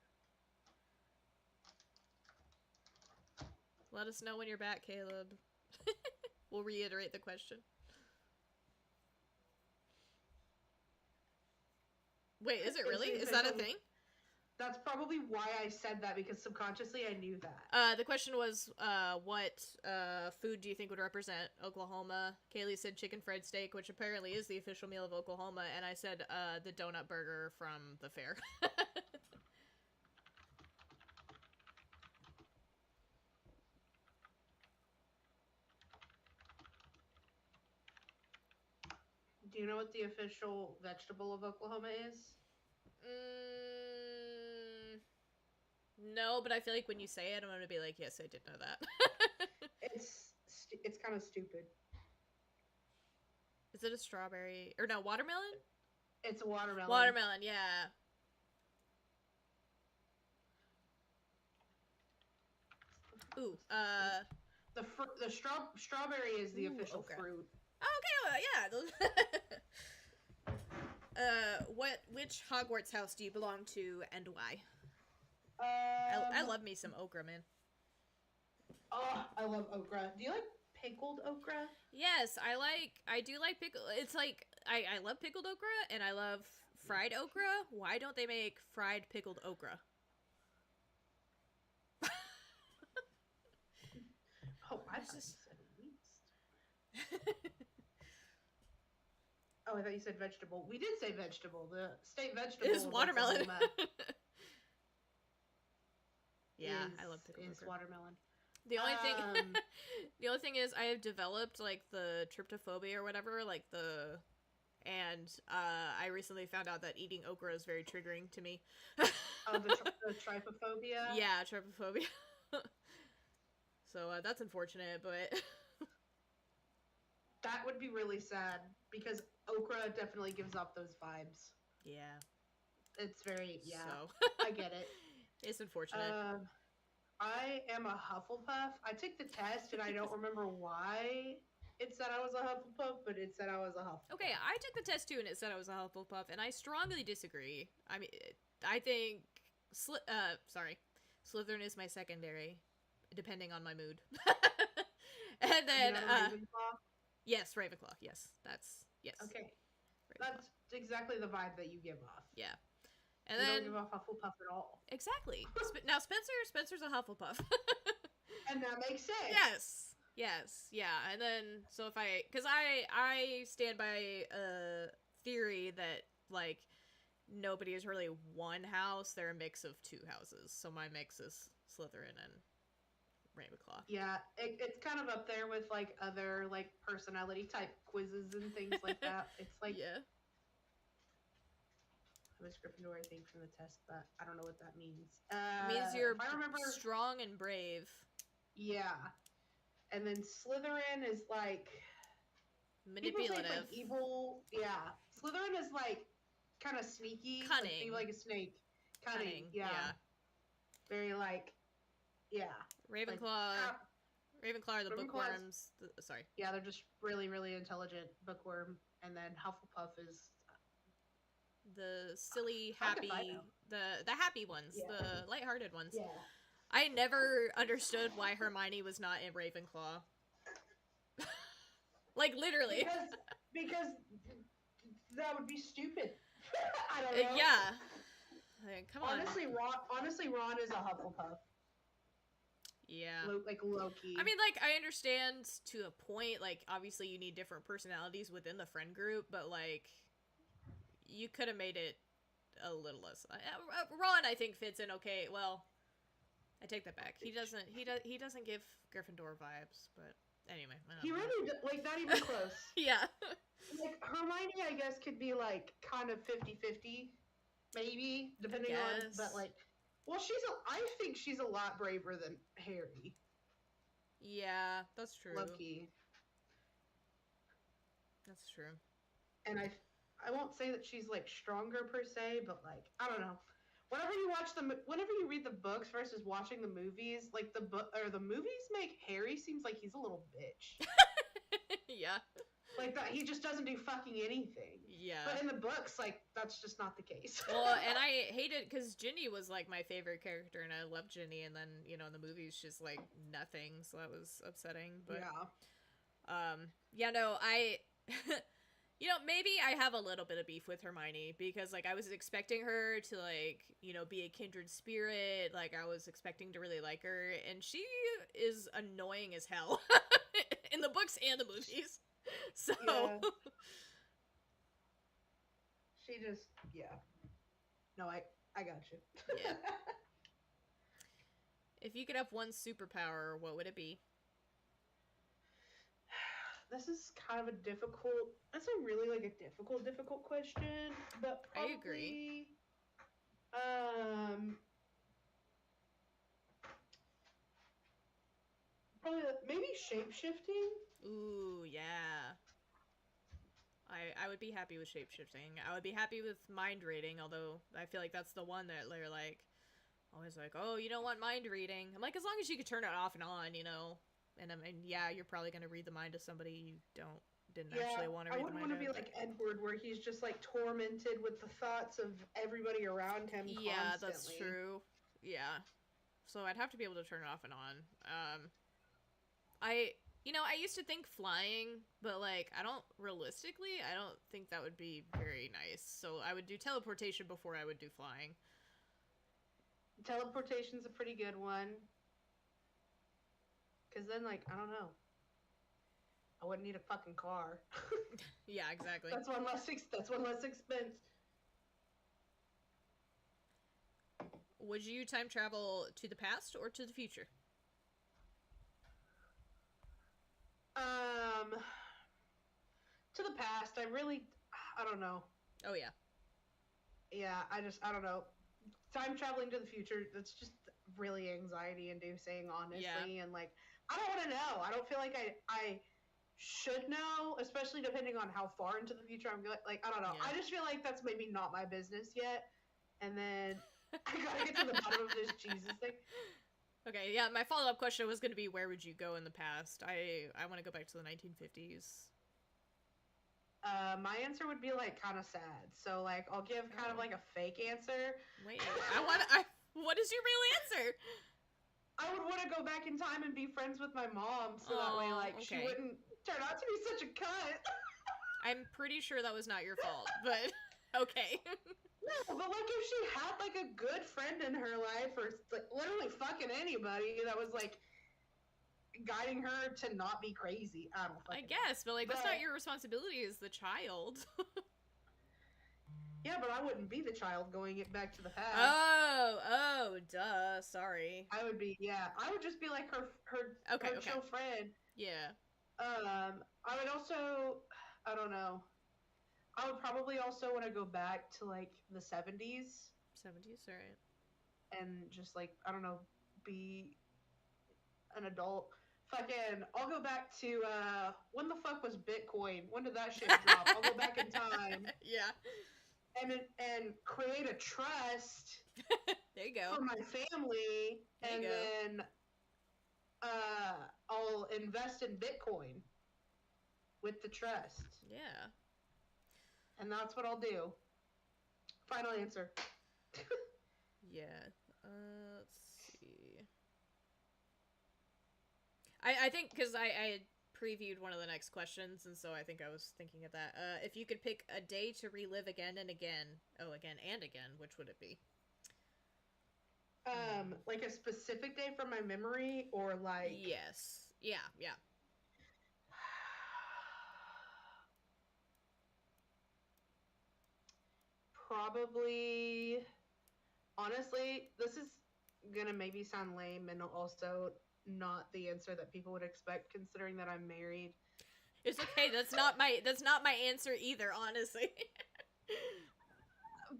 Let us know when you're back, Caleb. We'll reiterate the question. Wait, is it really? Is that a thing? That's probably why I said that, because subconsciously I knew that. The question was, what food do you think would represent Oklahoma? Kaylee said chicken fried steak, which apparently is the official meal of Oklahoma, and I said the donut burger from the fair. Do you know what the official vegetable of Oklahoma is? No, but I feel like when you say it, I'm gonna be like, yes, I did know that. It's kind of stupid. Is it a strawberry? Or no, watermelon? It's a watermelon. Watermelon, yeah. Ooh, the strawberry is the official fruit. Oh, okay, yeah. Which Hogwarts house do you belong to, and why? I love me some okra, man. Oh, I love okra. Do you like pickled okra? Yes, I do like pickle. It's like, I love pickled okra, and I love fried okra. Why don't they make fried pickled okra? Oh, I thought you said least. Oh, I thought you said vegetable. We did say vegetable. The state vegetable Is of watermelon. Oklahoma Yeah, I love pickled is okra. watermelon. The only thing, the only thing is, I have developed like the tryptophobia or whatever, and I recently found out that eating okra is very triggering to me. Oh, the trypophobia. Yeah, trypophobia. So that's unfortunate, but That would be really sad because okra definitely gives off those vibes. yeah, It's very So I get it. it's unfortunate. I am a Hufflepuff. I took the test and I don't remember why it said I was a Hufflepuff, but it said I was a Hufflepuff. Okay, I took the test too, and it said I was a Hufflepuff, and I strongly disagree. I mean, I think Slytherin is my secondary, depending on my mood. And then Ravenclaw? yes, Ravenclaw. Yes, yes. Okay, Ravenclaw. that's exactly the vibe that you give off. Yeah. And you then don't give off Hufflepuff at all. Exactly. Now Spencer's a Hufflepuff. And that makes sense. Yes, yeah. And then so if I stand by a theory that like nobody is really one house; they're a mix of two houses. So my mix is Slytherin and Ravenclaw. Yeah, it's kind of up there with like other like personality type quizzes and things like that. It's like yeah. I was Gryffindor, I think, from the test, but I don't know what that means. It means you're I remember strong and brave. Yeah, and then Slytherin is like Manipulative. Like evil. Yeah, Slytherin is like kind of sneaky, Cunning. like a snake. Cunning. Yeah. Very like. Yeah. Ravenclaw. Ravenclaw are the bookworms. Sorry. Yeah, they're just really, really intelligent bookworm, and then Hufflepuff is the silly, happy, the happy ones, the lighthearted ones. Yeah. I never understood why Hermione was not in Ravenclaw. Like literally. Because that would be stupid. I don't know. Yeah. Like, come on. Honestly, Ron is a Hufflepuff. Yeah. Like low key. I mean, like, I understand to a point. Like, obviously, you need different personalities within the friend group, but like, you could have made it a little less. Ron, I think, fits in okay. Well, I take that back. He doesn't give Gryffindor vibes, but anyway. He really like not even close. Yeah. Like Hermione, I guess, could be like kind of 50-50, maybe depending on. But like, well, I think she's a lot braver than Harry. Yeah, that's true. Low-key. That's true. And I won't say that she's like stronger per se, but like I don't know. Whenever you read the books versus watching the movies, like the movies make Harry seems like he's a little bitch. Yeah. Like that, he just doesn't do fucking anything. Yeah. But in the books, like that's just not the case. Well, and I hated because Ginny was like my favorite character, and I loved Ginny, and then in the movies she's like nothing, so that was upsetting. But I. Maybe I have a little bit of beef with Hermione because, like, I was expecting her to, like, be a kindred spirit. Like, I was expecting to really like her, and she is annoying as hell in the books and the movies. So. Yeah. She just, No, I got you. Yeah. If you could have one superpower, what would it be? This is kind of that's a really like a difficult question, but probably, I agree. Probably maybe shape-shifting. Ooh, yeah. I would be happy with shape-shifting. I would be happy with mind reading, although I feel like that's the one that they're like always like, oh, you don't want mind reading. I'm like, as long as you could turn it off and on, And I mean, yeah, you're probably going to read the mind of somebody you didn't actually want to read the mind of. I wouldn't want to be like Edward, where he's just like tormented with the thoughts of everybody around him constantly. Yeah, that's true. Yeah. So I'd have to be able to turn it off and on. I used to think flying, but like, I don't think that would be very nice. So I would do teleportation before I would do flying. Teleportation's a pretty good one. Because then, like, I don't know. I wouldn't need a fucking car. Yeah, exactly. That's one less expense. Would you time travel to the past or to the future? To the past. I don't know. Oh yeah. Yeah, I don't know. Time traveling to the future, that's just really anxiety inducing, honestly. Yeah. And like, I don't want to know. I don't feel like I should know, especially depending on how far into the future I'm going. Like, I don't know. Yeah. I just feel like that's maybe not my business yet. And then I gotta get to the bottom of this Jesus thing. Okay, yeah, my follow-up question was going to be, where would you go in the past? I want to go back to the 1950s. My answer would be like kind of sad. So like, I'll give kind of like a fake answer. Wait, what is your real answer? I would want to go back in time and be friends with my mom, so that way, like, she okay. wouldn't turn out to be such a cunt. I'm pretty sure that was not your fault, but okay. No, but like, if she had like a good friend in her life, or like literally fucking anybody that was like guiding her to not be crazy, I don't fucking guess, but like, that's But- not your responsibility as the child. Yeah, but I wouldn't be the child going it back to the past. Oh, duh. Sorry. I would just be like her Okay. chill friend. Yeah. I would also, I don't know. I would probably also want to go back to like the 70s 70s, alright. and just like, I don't know, be an adult. Fucking, I'll go back to when the fuck was Bitcoin? When did that shit drop? I'll go back in time Yeah. and create a trust There you go. for my family, There you and go. then I'll invest in Bitcoin with the trust, Yeah. and that's what I'll do. Final answer. Yeah. Let's see. I think, because I had previewed one of the next questions, and so I think I was thinking of that. If you could pick a day to relive again and again, again and again, which would it be? Like a specific day from my memory, or like... Yes. Yeah. Probably... Honestly, this is gonna maybe sound lame, and also not the answer that people would expect, considering that I'm married. It's okay. That's not my answer either, honestly.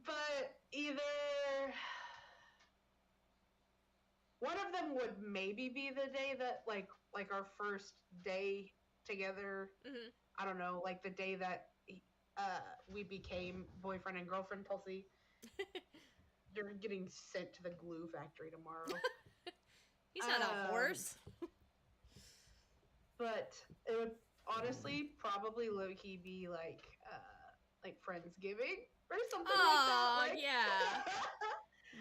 But either one of them would maybe be the day that like our first day together. Mm-hmm. I don't know, like the day that we became boyfriend and girlfriend. Tulsi, you're getting sent to the glue factory tomorrow. He's not a horse. But it would honestly probably low-key be like Friendsgiving or something like that. Like,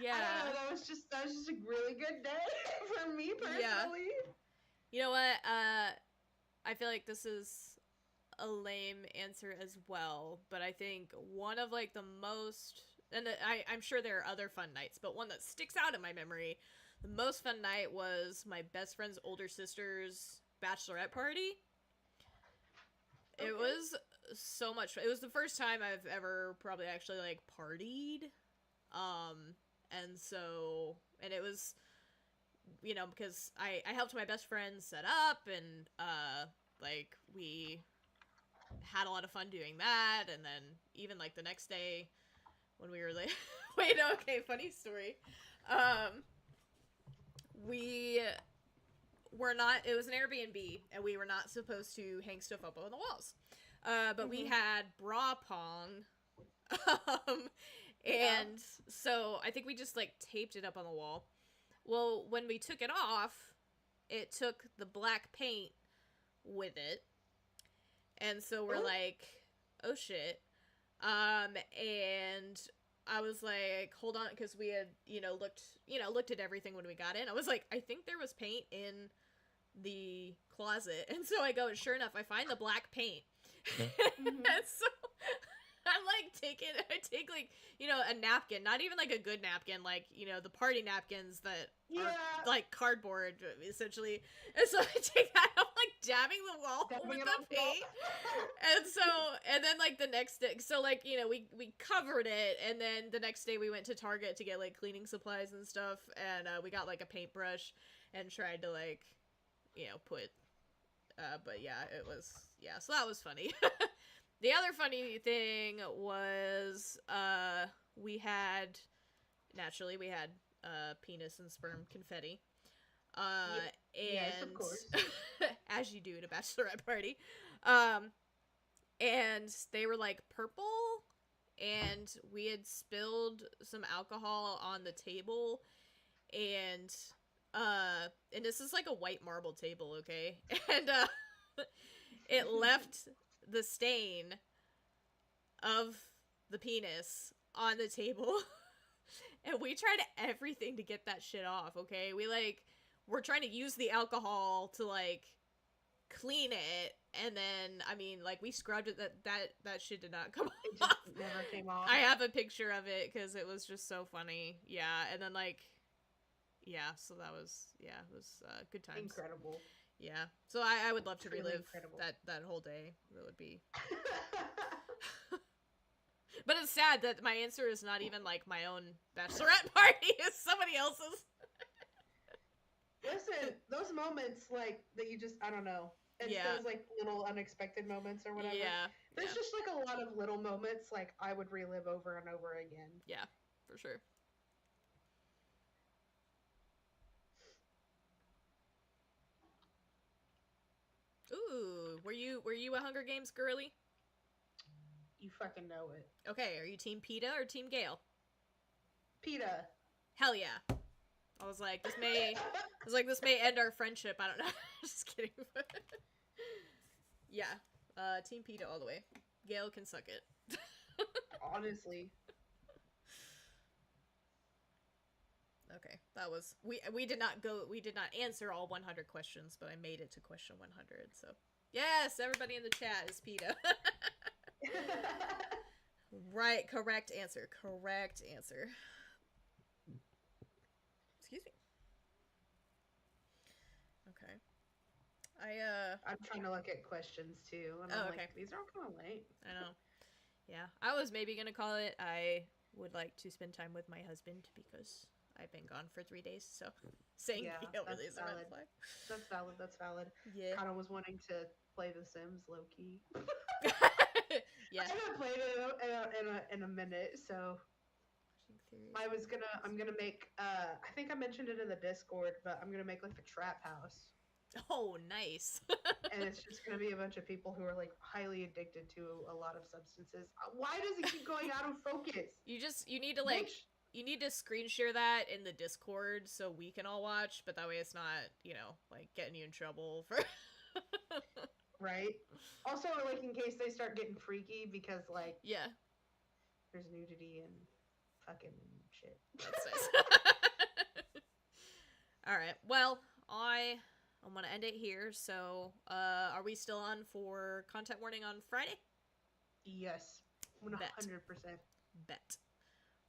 Yeah. I don't know, that was just a really good day for me personally. Yeah. You know what? I feel like this is a lame answer as well, but I think one of like the most, and I'm sure there are other fun nights, but one that sticks out in my memory, the most fun night was my best friend's older sister's bachelorette party. Okay. It was so much fun. It was the first time I've ever probably actually like partied. And it was, you know, because I helped my best friend set up, and like we had a lot of fun doing that. And then even like the next day when we were like, wait, okay, funny story. We were not, it was an Airbnb, and we were not supposed to hang stuff up on the walls. But we had bra pong. And so I think we just like taped it up on the wall. Well, when we took it off, it took the black paint with it. And so we're like, oh shit. And I was like, hold on, because we had, looked at everything when we got in. I was like, I think there was paint in the closet. And so I go, sure enough, I find the black paint. And so I'm like I take like, you know, a napkin, not even like a good napkin, like, you know, the party napkins that are like cardboard essentially. And so I take that, I'm like dabbing the wall with the paint. And then like the next day, so like, you know, we covered it, and then the next day we went to Target to get like cleaning supplies and stuff, and we got like a paintbrush and tried to like, you know, put but yeah, it was, yeah, so that was funny. The other funny thing was, we had penis and sperm confetti. And yes, of course. as you do at a bachelorette party. And they were like purple, and we had spilled some alcohol on the table, and this is like a white marble table, okay? And it left the stain of the penis on the table. And we tried everything to get that shit off, okay? We're trying to use the alcohol to like clean it, and then I mean, like, we scrubbed it, that shit did not come It off. just never came off. I have a picture of it because it was just so funny. Yeah, and then like, yeah, so that was, yeah, it was good times. Incredible. Yeah, so I would love to Truly relive incredible. that whole day. That would be. But it's sad that my answer is not even like my own bachelorette party; it's somebody else's. Listen, those moments like that you just, I don't know. It's those like little unexpected moments or whatever. Yeah. There's just like a lot of little moments like I would relive over and over again. Yeah, for sure. Ooh, were you a Hunger Games girly? You fucking know it. Okay, are you Team PETA or Team Gale? PETA. Hell yeah. I was like, this may end our friendship. I don't know. Just kidding. Yeah. Team PETA all the way. Gale can suck it. Honestly. Okay, that was we did not answer all 100 questions, but I made it to question 100. So yes, everybody in the chat is PETA. Right, correct answer. Excuse me. Okay. I'm trying to look at questions too, and I'm like, these are all kind of late. I know. Yeah, I was maybe gonna call it, I would like to spend time with my husband because I've been gone for 3 days, so saying really is a red flag. That's valid. Yeah. Kind of was wanting to play The Sims low key. Yeah. I haven't played it in a minute, so I'm gonna make I think I mentioned it in the Discord, but I'm gonna make like a trap house. Oh, nice. And it's just gonna be a bunch of people who are like highly addicted to a lot of substances. Why does it keep going out of focus? You need to like you need to screen share that in the Discord so we can all watch, but that way it's not, you know, like getting you in trouble for right. Also, like in case they start getting freaky because like there's nudity and fucking shit. That's nice. All right. Well, I'm gonna end it here. So, are we still on for content warning on Friday? Yes, 100%. Bet.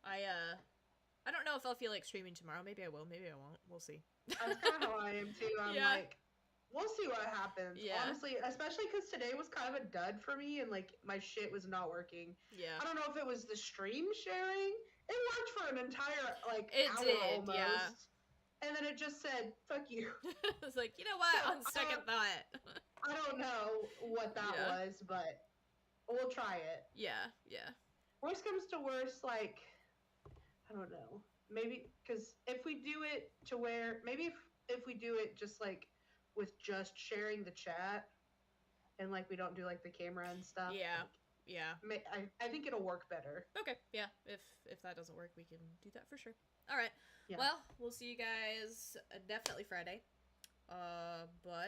I don't know if I'll feel like streaming tomorrow. Maybe I will. Maybe I won't. We'll see. That's kind of how I am too. I'm like, we'll see what happens. Yeah. Honestly, especially because today was kind of a dud for me, and like my shit was not working. Yeah. I don't know if it was the stream sharing. It worked for an entire like hour almost. Yeah. And then it just said, fuck you. It's like, you know what? So, on second thought. I don't know what that was, but we'll try it. Yeah. Worst comes to worst, like, I don't know. Maybe, because if we do it to where, maybe if we do it just like with just sharing the chat and like we don't do like the camera and stuff. I think it'll work better. Okay, yeah. If that doesn't work, we can do that for sure. All right. Yeah. Well, we'll see you guys definitely Friday. But